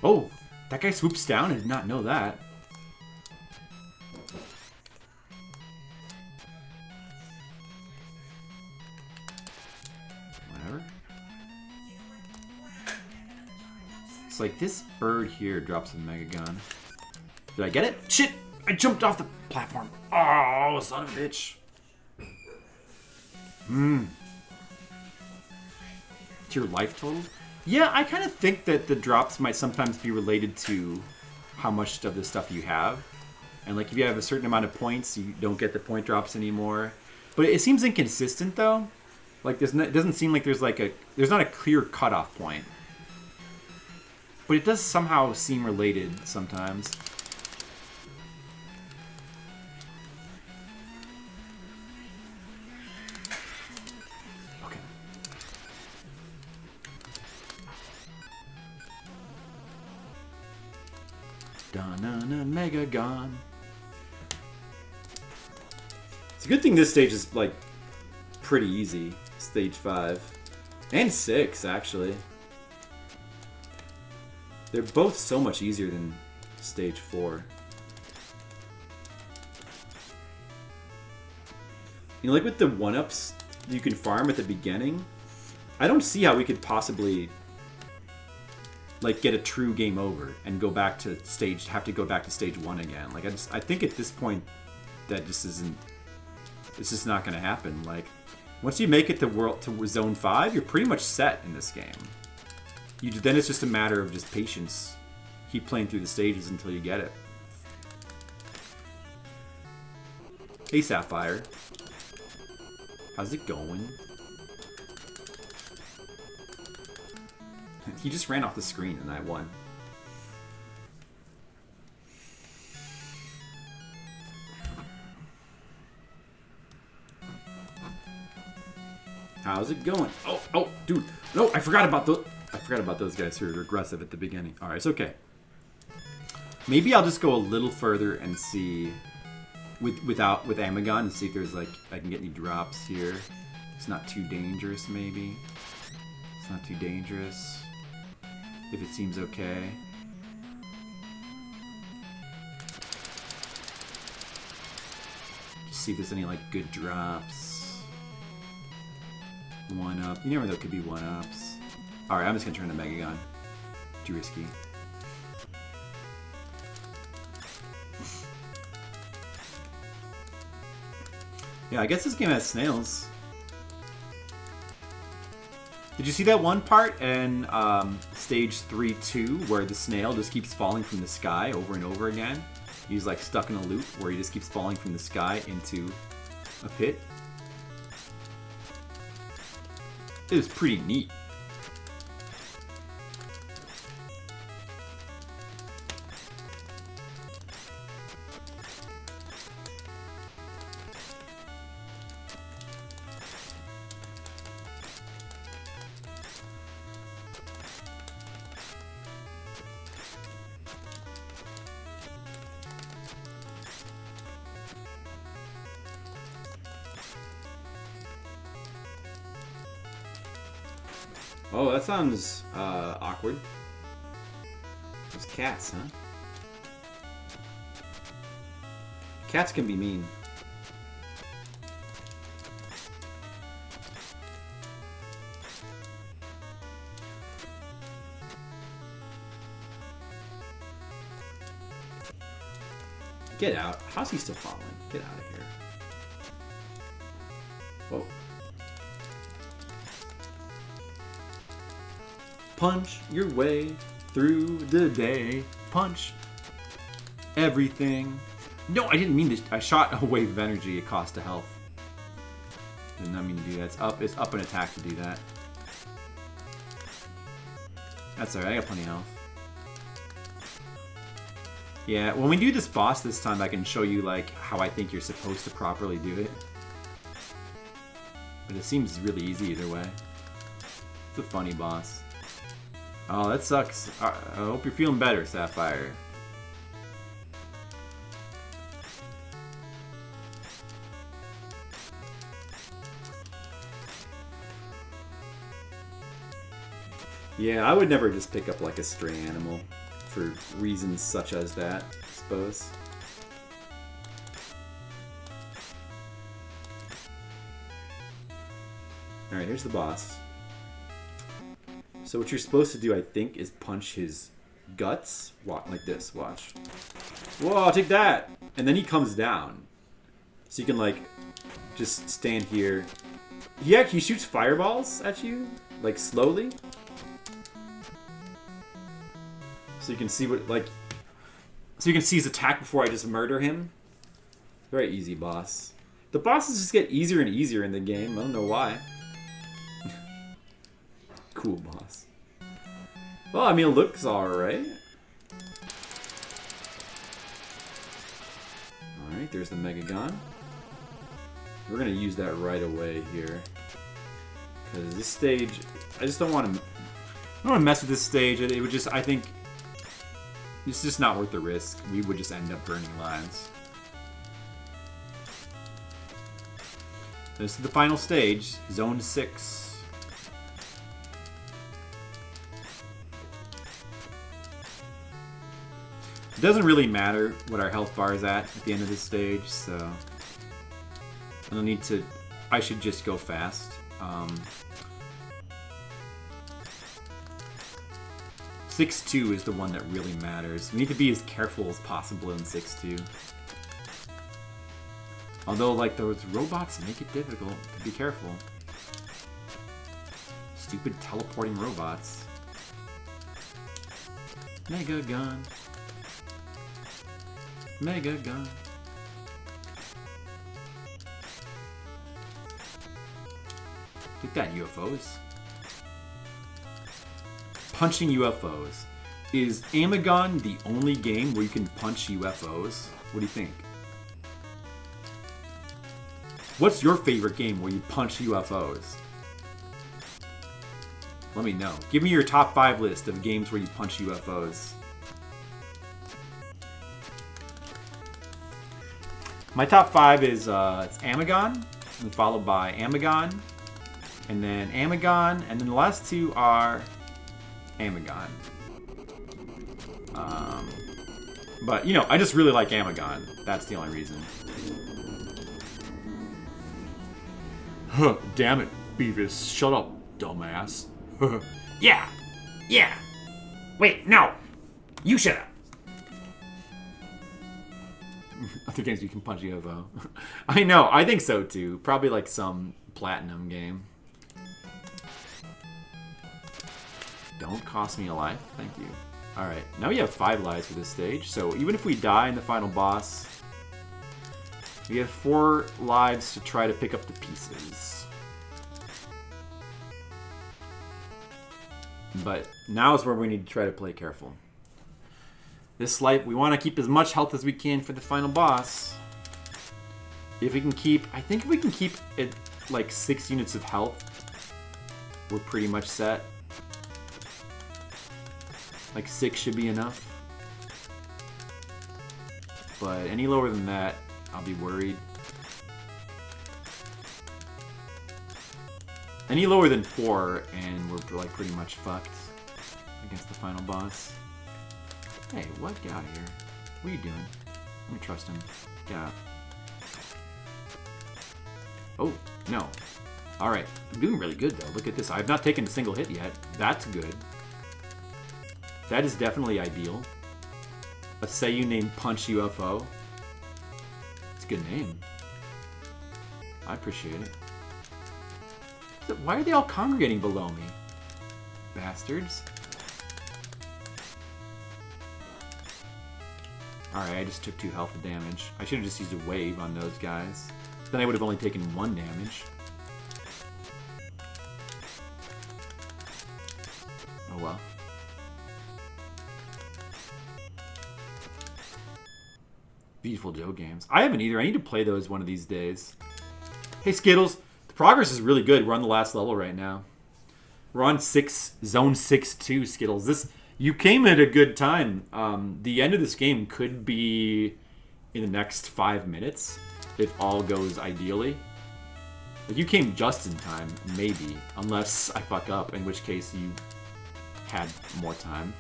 Oh, that guy swoops down. I did not know that. Whatever. It's like this bird here drops a mega gun. Did I get it? Shit! I jumped off the platform. Oh, son of a bitch. It's your life total? Yeah, I kind of think that the drops might sometimes be related to how much of the stuff you have. And like if you have a certain amount of points, you don't get the point drops anymore. But it seems inconsistent though. Like it doesn't seem like there's not a clear cutoff point. But it does somehow seem related sometimes. Donna Mega Gon. It's a good thing this stage is like pretty easy. Stage 5 and 6 actually. They're both so much easier than stage 4. You know, like with the 1-ups you can farm at the beginning, I don't see how we could possibly like get a true game over and go back to stage 1 again. Like I think at this point that just isn't, it's just not going to happen. Like once you make it to zone 5, you're pretty much set in this game. Then it's just a matter of just patience. Keep playing through the stages until you get it. Hey Sapphire, how's it going? He just ran off the screen and I won. How's it going? Oh, dude. No, I forgot about those guys who are aggressive at the beginning. Alright, it's okay. Maybe I'll just go a little further and see with Amagon and see if there's like I can get any drops here. It's not too dangerous maybe. It's not too dangerous. If it seems okay. Just see if there's any like good drops. 1-up. You never know, there could be 1-ups. Alright, I'm just gonna turn to Megagon. Too risky. Yeah, I guess this game has snails. Did you see that one part in stage 3-2 where the snail just keeps falling from the sky over and over again? He's like stuck in a loop where he just keeps falling from the sky into a pit. It was pretty neat. Oh, that sounds awkward. Those cats, huh? Cats can be mean. Get out. How's he still following? Get out of here. Whoa. Punch your way through the day. Punch everything. No, I didn't mean this. I shot a wave of energy at cost of health. Did not mean to do that. It's up an attack to do that. That's alright, I got plenty of health. Yeah, when we do this boss this time, I can show you like how I think you're supposed to properly do it. But it seems really easy either way. It's a funny boss. Oh, that sucks. I hope you're feeling better, Sapphire. Yeah, I would never just pick up like a stray animal. for reasons such as that, I suppose. Alright, here's the boss. So what you're supposed to do, I think, is punch his guts. Like this, watch. Whoa, take that! And then he comes down. So you can, like, just stand here. He shoots fireballs at you, like, slowly. So you can see what, like... So you can see his attack before I just murder him. Very easy boss. The bosses just get easier and easier in the game. I don't know why. Cool boss. Well, I mean, it looks alright. Alright, there's the Megagon. We're gonna use that right away here. Because this stage, I just don't want to... I don't want to mess with this stage. It would just, I think... It's just not worth the risk. We would just end up burning lives. This is the final stage, Zone 6. It doesn't really matter what our health bar is at the end of this stage, so I don't need to. I should just go fast. 6-2 is the one that really matters. We need to be as careful as possible in 6-2. Although, like, those robots make it difficult to be careful. Stupid teleporting robots. Mega gun. Mega gun. Take that, UFOs. Punching UFOs. Is Amagon the only game where you can punch UFOs? What do you think? What's your favorite game where you punch UFOs? Let me know. Give me your top 5 list of games where you punch UFOs. My top 5 is it's Amagon, and followed by Amagon, and then Amagon, and then the last 2 are Amagon. But, you know, I just really like Amagon. That's the only reason. Huh, damn it, Beavis. Shut up, dumbass.
Yeah! Yeah! Wait, no! You shut up!
Other games you can punch UFO. I know, I think so too. Probably like some platinum game. Don't cost me a life. Thank you. Alright, now we have 5 lives for this stage, so even if we die in the final boss, we have 4 lives to try to pick up the pieces. But now is where we need to try to play careful. This life, we want to keep as much health as we can for the final boss. If we can keep, I think if we can keep it like 6 units of health, we're pretty much set. Like 6 should be enough. But any lower than that, I'll be worried. Any lower than 4, and we're like pretty much fucked against the final boss. Hey, what? Get out of here. What are you doing? Let me trust him. Get out. Oh, no. Alright. I'm doing really good, though. Look at this. I've not taken a single hit yet. That's good. That is definitely ideal. A Seiyu named Punch UFO. It's a good name. I appreciate it. Why are they all congregating below me? Bastards. Alright, I just took 2 health of damage. I should have just used a wave on those guys. Then I would have only taken 1 damage. Oh well. Beautiful Joe games. I haven't either. I need to play those one of these days. Hey Skittles, the progress is really good. We're on the last level right now. We're on Zone 6-2, Skittles. You came at a good time. The end of this game could be in the next 5 minutes, if all goes ideally. Like, you came just in time, maybe, unless I fuck up, in which case you had more time.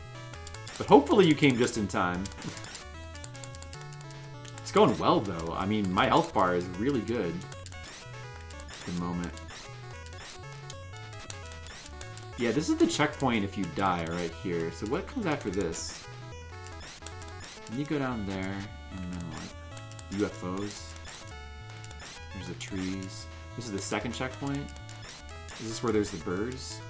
But hopefully you came just in time. It's going well, though. I mean, my health bar is really good at the moment. Yeah, this is the checkpoint if you die right here. So what comes after this? Then you go down there, and then what? UFOs. There's the trees. This is the second checkpoint. Is this where there's the birds?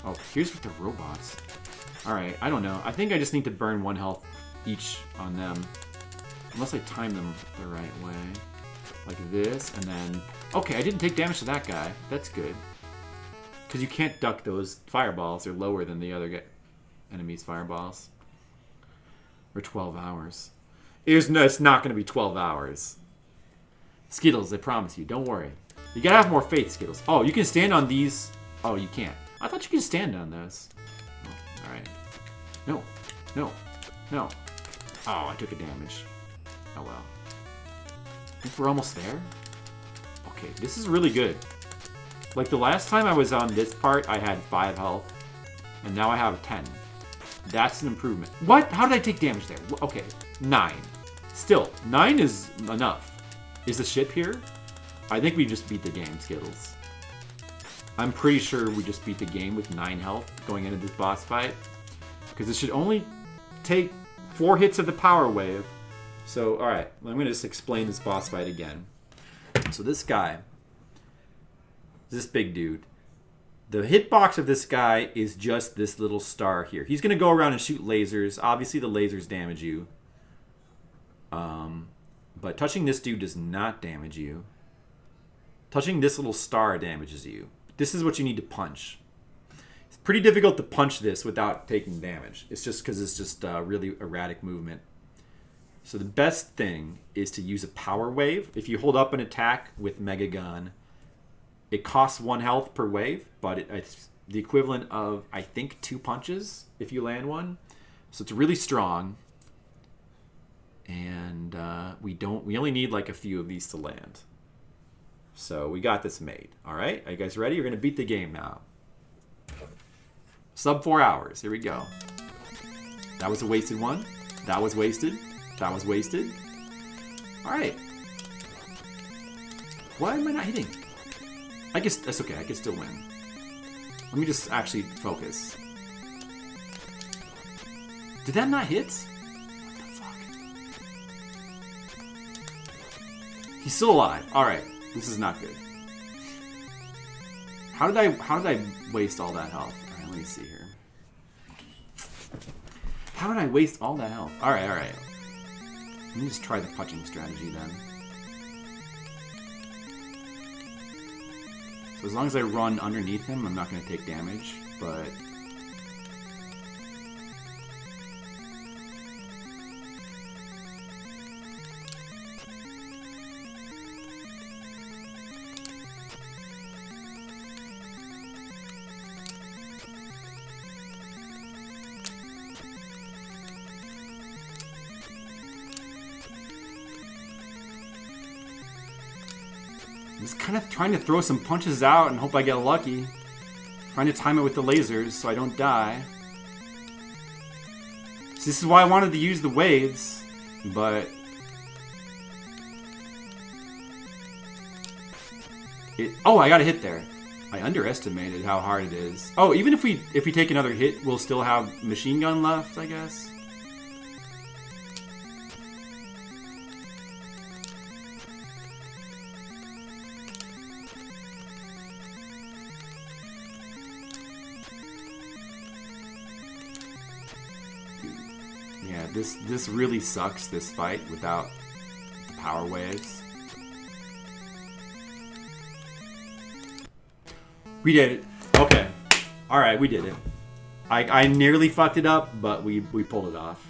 Oh, here's with the robots. Alright, I don't know. I think I just need to burn 1 health each on them. Unless I time them the right way. Like this, and then... Okay, I didn't take damage to that guy. That's good. Because you can't duck those fireballs. They're lower than the other enemies' fireballs. For 12 hours. It's not going to be 12 hours. Skittles, I promise you. Don't worry. You gotta have more faith, Skittles. Oh, you can stand on these. Oh, you can't. I thought you could stand on those. Oh, alright. No. No. No. Oh, I took a damage. Oh well. I think we're almost there. Okay, this is really good. Like the last time I was on this part, I had 5 health. And now I have 10. That's an improvement. What? How did I take damage there? Okay, 9. Still, 9 is enough. Is the ship here? I think we just beat the game, Skittles. I'm pretty sure we just beat the game with 9 health going into this boss fight. Because it should only take 4 hits of the power wave. So, alright, I'm going to just explain this boss fight again. So this guy, this big dude, the hitbox of this guy is just this little star here. He's going to go around and shoot lasers. Obviously, the lasers damage you. But touching this dude does not damage you. Touching this little star damages you. This is what you need to punch. It's pretty difficult to punch this without taking damage. It's just because it's just really erratic movement. So the best thing is to use a power wave. If you hold up an attack with Mega Gun, it costs 1 health per wave, but it's the equivalent of, I think, 2 punches if you land one. So it's really strong. And we only need like a few of these to land. So we got this made. All right, are you guys ready? We're gonna beat the game now. Sub 4 hours. Here we go. That was a wasted one. That was wasted. That was wasted. All right. Why am I not hitting? I guess that's okay. I can still win. Let me just actually focus. Did that not hit? He's still alive. All right, this is not good. How did I waste all that health? All right, let me see here. How did I waste all that health? All right, all right. Let me just try the punching strategy then. So as long as I run underneath him, I'm not going to take damage, but. I'm just kind of trying to throw some punches out and hope I get lucky. Trying to time it with the lasers so I don't die. So this is why I wanted to use the waves, but oh, I got a hit there. I underestimated how hard it is. Oh, even if we take another hit, we'll still have machine gun left, I guess. Yeah, this really sucks, this fight, without the power waves. We did it. Okay. Alright, we did it. I nearly fucked it up, but we pulled it off.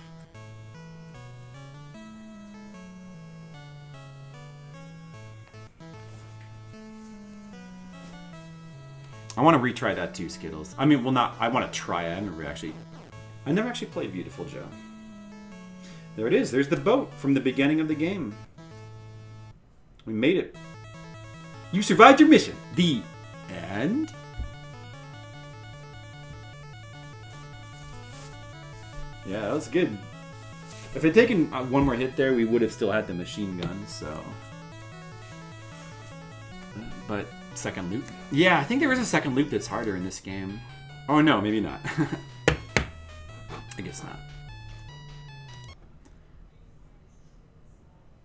I want to retry that too, Skittles. I mean, well, not... I want to try it. I never actually played Beautiful Joe. There it is. There's the boat from the beginning of the game. We made it. You survived your mission. The end. Yeah, that was good. If it taken one more hit there, we would have still had the machine gun, so... But, second loop? Yeah, I think there is a second loop that's harder in this game. Oh no, maybe not. I guess not.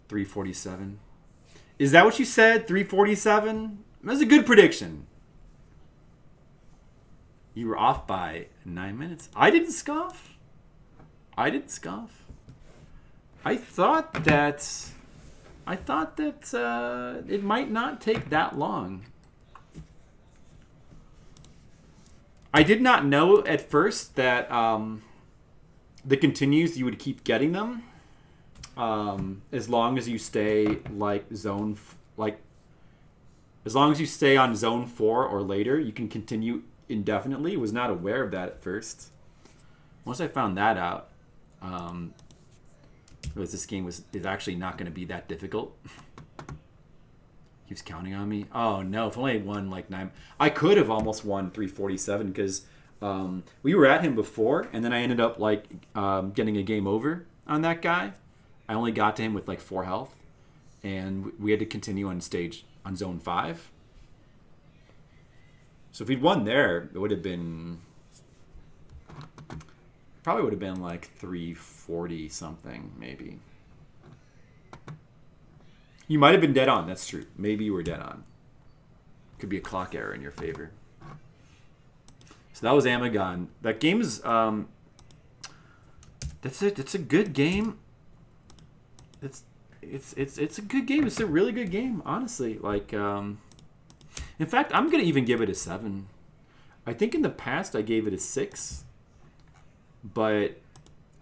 347. Is that what you said? 347? That's a good prediction. You were off by 9 minutes. I didn't scoff. I didn't scoff. I thought that it might not take that long. I did not know at first that the continues you would keep getting them as long as you stay as long as you stay on zone 4 or later, you can continue indefinitely. Was not aware of that at first. Once I found that out, this game is actually not going to be that difficult. He was counting on me. Oh no! If only I won like 9, I could have almost won 347 because we were at him before, and then I ended up like getting a game over on that guy. I only got to him with like 4 health, and we had to continue on zone 5. So if we'd won there, it would have been like 340 something maybe. You might have been dead on. That's true. Maybe you were dead on. Could be a clock error in your favor. So that was Amagon. That game is that's a good game. It's a good game. It's a really good game, honestly. Like in fact, I'm gonna even give it a 7. I think in the past I gave it a 6, but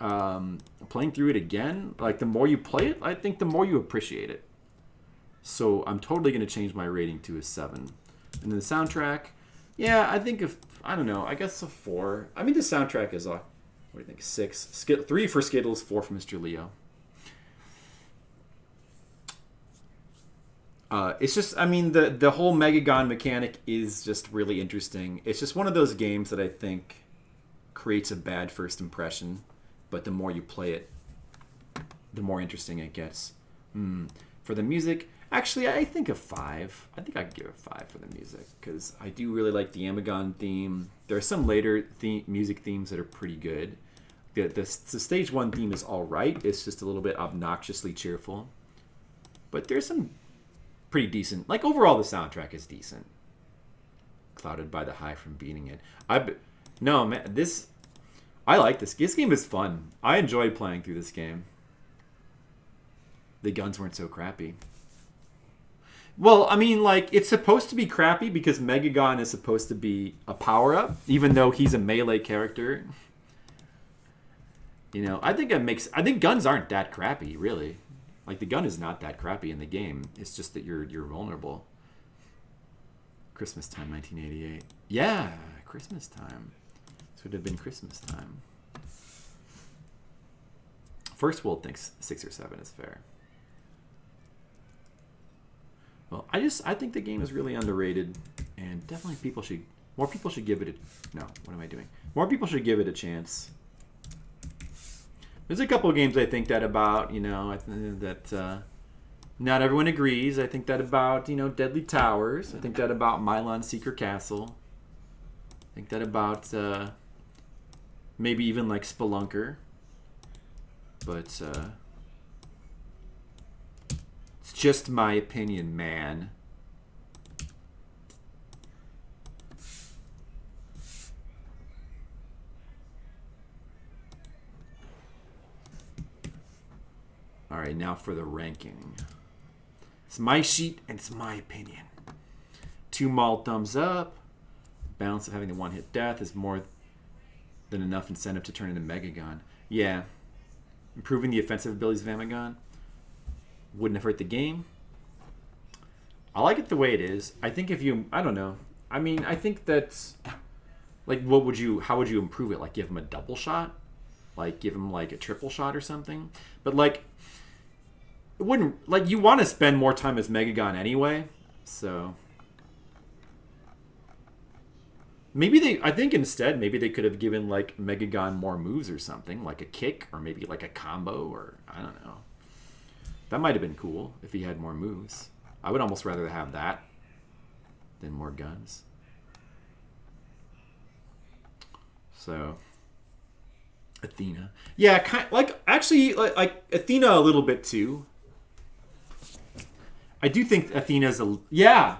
playing through it again, like the more you play it, I think the more you appreciate it. So I'm totally going to change my rating to a 7. And then the soundtrack, yeah, I think I don't know, I guess a 4. I mean, the soundtrack is what do you think, 6? 3 for Skittles, 4 for Mr. Leo. It's just, I mean, the whole Megagon mechanic is just really interesting. It's just one of those games that I think creates a bad first impression, but the more you play it, the more interesting it gets. For the music, actually, I think a 5. I think I'd give it a 5 for the music, because I do really like the Amagon theme. There are some later music themes that are pretty good. The stage 1 theme is alright. It's just a little bit obnoxiously cheerful. But there's some pretty decent, like overall the soundtrack is decent. Clouded by the high from beating it. No, man, I like this. This game is fun. I enjoyed playing through this game. The guns weren't so crappy. Well, I mean, like, it's supposed to be crappy because Megagon is supposed to be a power-up, even though he's a melee character. You know, I think guns aren't that crappy, really. Like, the gun is not that crappy in the game. It's just that you're vulnerable. Christmas time, 1988. Yeah, Christmas time. This would have been Christmas time. First World thinks 6 or 7 is fair. Well, I think the game is really underrated, and definitely more people should give it a, no, what am I doing? More people should give it a chance. There's a couple of games I think that about, you know, that not everyone agrees. I think that about, you know, Deadly Towers. I think that about Milon Secret Castle. I think that about maybe even like Spelunker. But it's just my opinion, man. All right, now for the ranking. It's my sheet and it's my opinion. 2 mauled thumbs up. Balance of having the one-hit death is more than enough incentive to turn into Megagon. Yeah. Improving the offensive abilities of Amagon wouldn't have hurt the game. I like it the way it is. I think if you, I don't know. I mean, I think that's, like, how would you improve it? Like, give him a double shot? Like, give him, like, a triple shot or something? But, like, it wouldn't, like, you want to spend more time as Megagon anyway, so. Maybe I think instead, maybe they could have given like Megagon more moves or something, like a kick or maybe like a combo or I don't know. That might have been cool if he had more moves. I would almost rather have that than more guns. So, Athena. Yeah, actually, like Athena a little bit too. I do think Athena's a... Yeah.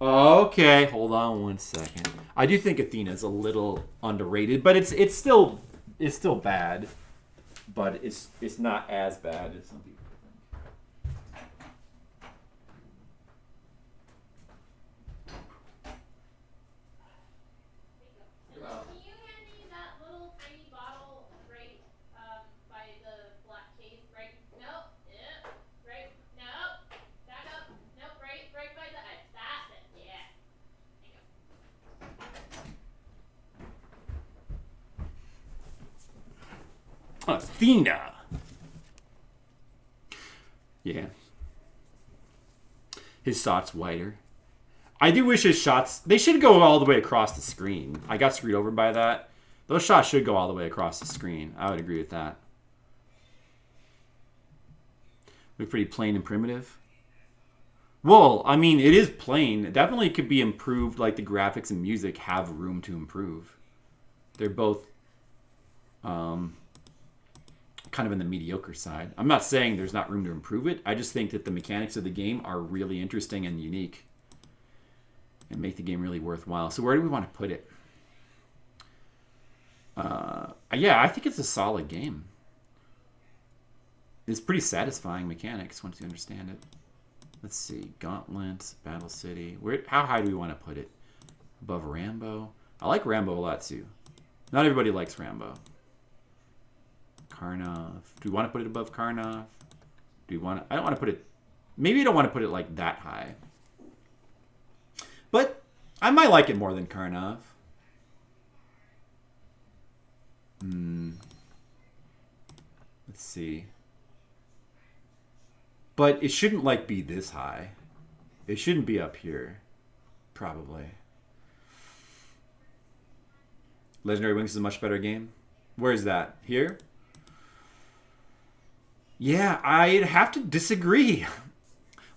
Okay, hold on one second. I do think Athena's a little underrated, but it's still bad. But it's not as bad as some people think.
Can you hand me that little tiny bottle right by the black case? Right? Nope. Yep. Right? Nope. Back up. Nope. Right by the edge. That's it. Yeah. There you go.
Athena. Yeah. His shot's wider. I do wish his shots... They should go all the way across the screen. I got screwed over by that. Those shots should go all the way across the screen. I would agree with that. They're pretty plain and primitive. Well, I mean, it is plain. It definitely could be improved. Like, the graphics and music have room to improve. They're both... kind of in the mediocre side. I'm not saying there's not room to improve it. I just think that the mechanics of the game are really interesting and unique and make the game really worthwhile. So where do we want to put it? Yeah, I think it's a solid game. It's pretty satisfying mechanics once you understand it. Let's see. Gauntlet, Battle City. How high do we want to put it? Above Rambo? I like Rambo a lot too. Not everybody likes Rambo. Karnov. Do we want to put it above Karnov? Do we want to... I don't want to put it... Maybe I don't want to put it like that high. But I might like it more than Karnov. Let's see. But it shouldn't like be this high. It shouldn't be up here. Probably. Legendary Wings is a much better game. Where is that? Here? Yeah, I'd have to disagree.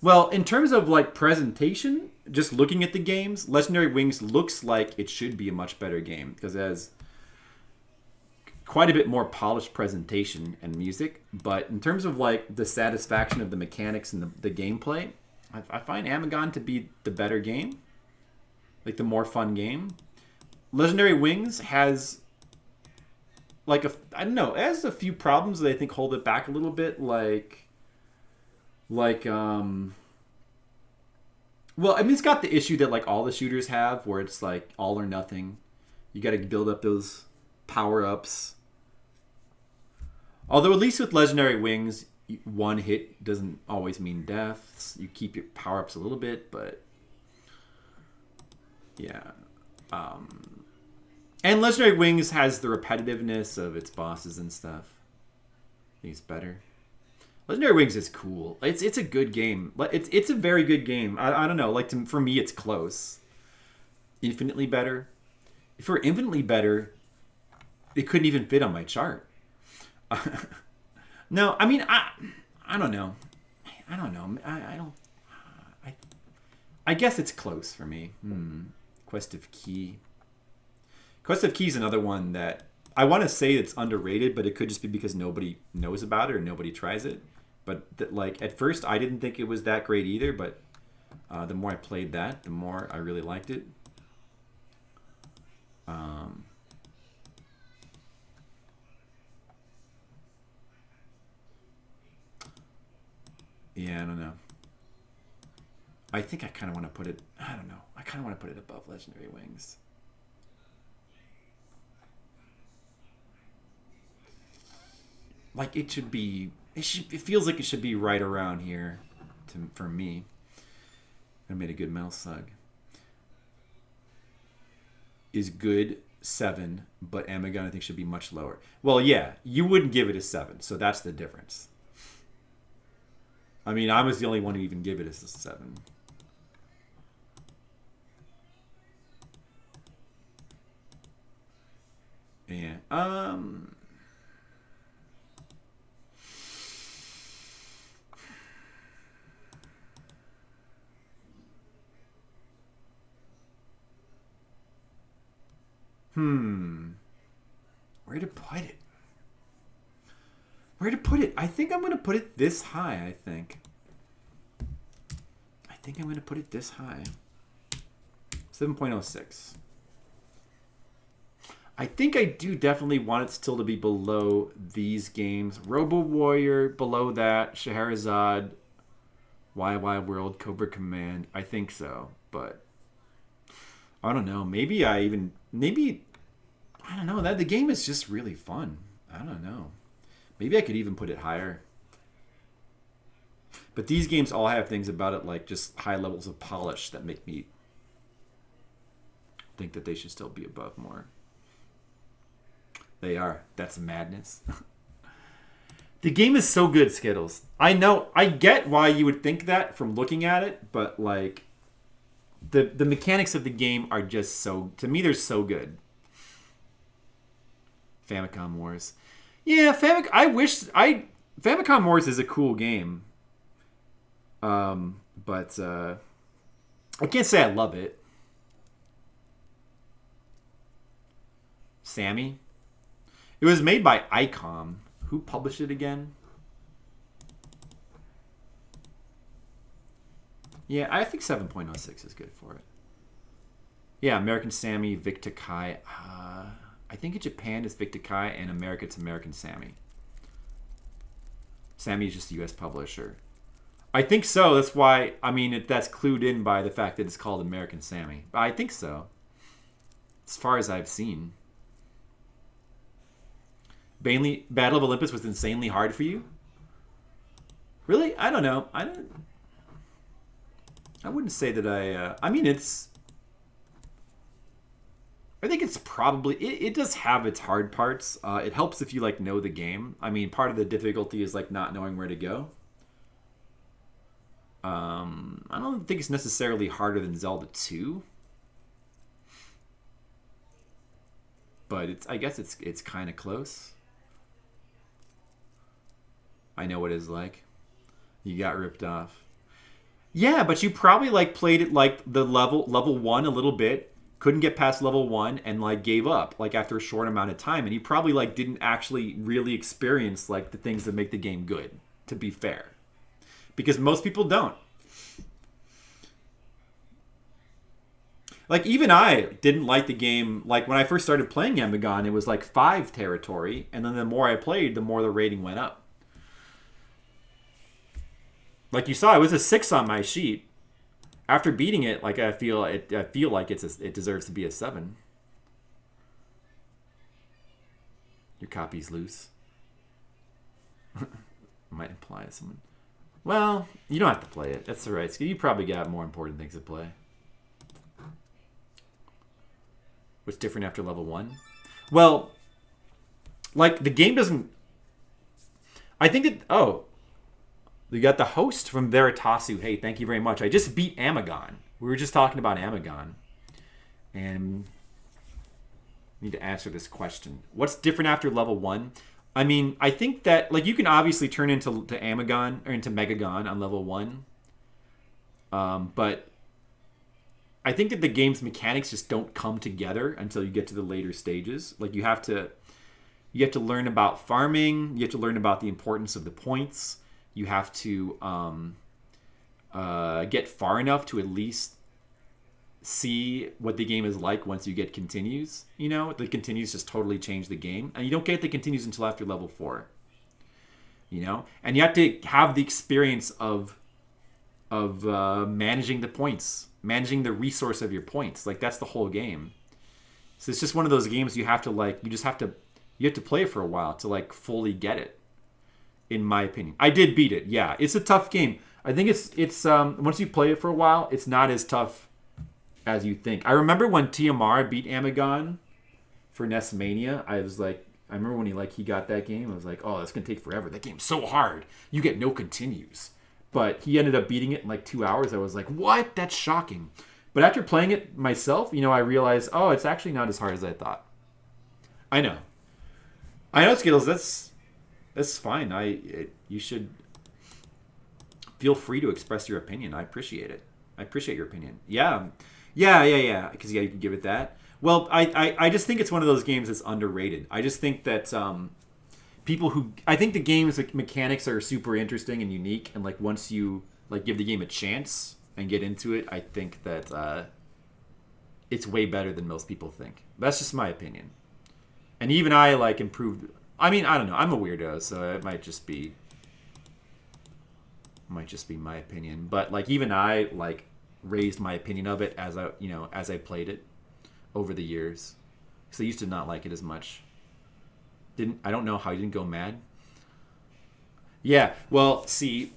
Well, in terms of like presentation, just looking at the games, Legendary Wings looks like it should be a much better game because it has quite a bit more polished presentation and music. But in terms of like the satisfaction of the mechanics and the gameplay, I find Amagon to be the better game, like the more fun game. Legendary Wings has... like I don't know, it has a few problems that I think hold it back a little bit. Well, I mean, it's got the issue that like all the shooters have, where it's like all or nothing. You got to build up those power ups. Although at least with Legendary Wings, one hit doesn't always mean deaths. You keep your power ups a little bit, but yeah. And Legendary Wings has the repetitiveness of its bosses and stuff. I think it's better. Legendary Wings is cool. It's a good game. It's a very good game. I don't know. Like for me, it's close. Infinitely better. If it were infinitely better, it couldn't even fit on my chart. No, I mean I don't know. I don't know. I guess it's close for me. Quest of Key. Quest of Key is another one that I want to say it's underrated, but it could just be because nobody knows about it or nobody tries it. But like at first, I didn't think it was that great either. But the more I played that, the more I really liked it. Yeah, I don't know. I think I kind of want to put it... I don't know. I kind of want to put it above Legendary Wings. Like, it should be... It feels like it should be right around here for me. I made a good Metal Slug. Is good 7, but Amagon I think should be much lower. Well, yeah, you wouldn't give it a 7, so that's the difference. I mean, I was the only one who even gave it a 7. Where to put it? Where to put it? I think I'm going to put it this high, I think I'm going to put it this high. 7.06. I think I do definitely want it still to be below these games. Robo Warrior, below that. Scheherazade, YY World, Cobra Command. I think so, but I don't know. Maybe I don't know. That the game is just really fun. I don't know. Maybe I could even put it higher. But these games all have things about it like just high levels of polish that make me think that they should still be above more. They are. That's madness. The game is so good, Skittles. I know. I get why you would think that from looking at it, but like the mechanics of the game are just so, to me, they're so good. Famicom Wars. Yeah, Famicom Wars is a cool game. But I can't say I love it. Sammy. It was made by Aicom. Who published it again? Yeah, I think 7.06 is good for it. Yeah, American Sammy, Vic Tokai. I think in Japan it's Vic Tokai, and America it's American Sammy. Sammy is just a U.S. publisher. I think so. That's why, I mean, that's clued in by the fact that it's called American Sammy. I think so. As far as I've seen. Battle of Olympus was insanely hard for you? Really? I don't know. I wouldn't say that I mean, I think it's probably, it does have its hard parts. It helps if you, like, know the game. I mean, part of the difficulty is, like, not knowing where to go. I don't think it's necessarily harder than Zelda 2. But I guess it's kind of close. I know what it's like. You got ripped off. Yeah, but you probably like played it like the level 1 a little bit, couldn't get past level 1 and like gave up like after a short amount of time, and you probably like didn't actually really experience like the things that make the game good, to be fair. Because most people don't. Like, even I didn't like the game. Like, when I first started playing Amagon, it was like 5 territory. And then the more I played, the more the rating went up. Like you saw, it was a 6 on my sheet. After beating it, like, I feel like it deserves to be a 7. Your copy's loose. Might imply to someone. Well, you don't have to play it. That's all right. You probably got more important things to play. What's different after level 1? Well, like, the game doesn't... I think that... Oh. We got the host from Veritasu. Hey, thank you very much. I just beat Amagon. We were just talking about Amagon. And... I need to answer this question. What's different after level 1? I mean, I think that... Like, you can obviously turn into Amagon... Or into Megagon on level 1. But... I think that the game's mechanics just don't come together until you get to the later stages. Like, you have to learn about farming. You have to learn about the importance of the points. You have to get far enough to at least see what the game is like once you get continues. You know, the continues just totally change the game, and you don't get the continues until after level 4. You know, and you have to have the experience of managing the points. Managing the resource of your points. Like, that's the whole game. So it's just one of those games you have to, like, you have to play for a while to, like, fully get it, in my opinion. I did beat it, yeah. It's a tough game. I think it's once you play it for a while, it's not as tough as you think. I remember when TMR beat Amagon for NES Mania, I remember when he got that game, I was like, oh, that's going to take forever. That game's so hard. You get no continues. But he ended up beating it in like 2 hours. I was like, what? That's shocking. But after playing it myself, you know, I realized, oh, it's actually not as hard as I thought. I know. I know, Skittles. That's fine. You should feel free to express your opinion. I appreciate it. I appreciate your opinion. Yeah. Because you can give it that. Well, I just think it's one of those games that's underrated. I just think that I think the game's mechanics are super interesting and unique, and like once you like give the game a chance and get into it, I think that it's way better than most people think. That's just my opinion. And even I like improved. I mean, I don't know. I'm a weirdo, so it might just be my opinion. But like even I like raised my opinion of it as I played it over the years. Because I used to not like it as much. I don't know how you didn't go mad. Yeah, well, see,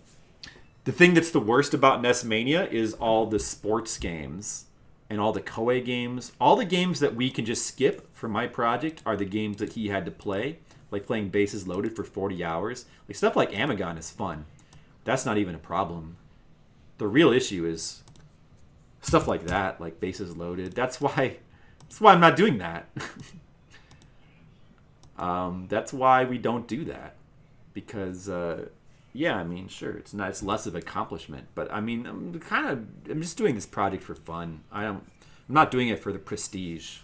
the thing that's the worst about NES Mania is all the sports games and all the Koei games. All the games that we can just skip for my project are the games that he had to play, like playing Bases Loaded for 40 hours. Like stuff like Amagon is fun. That's not even a problem. The real issue is stuff like that, like Bases Loaded. That's why I'm not doing that. That's why we don't do that. Because, yeah, I mean, sure, it's less of an accomplishment. But, I mean, I'm just doing this project for fun. I'm not doing it for the prestige.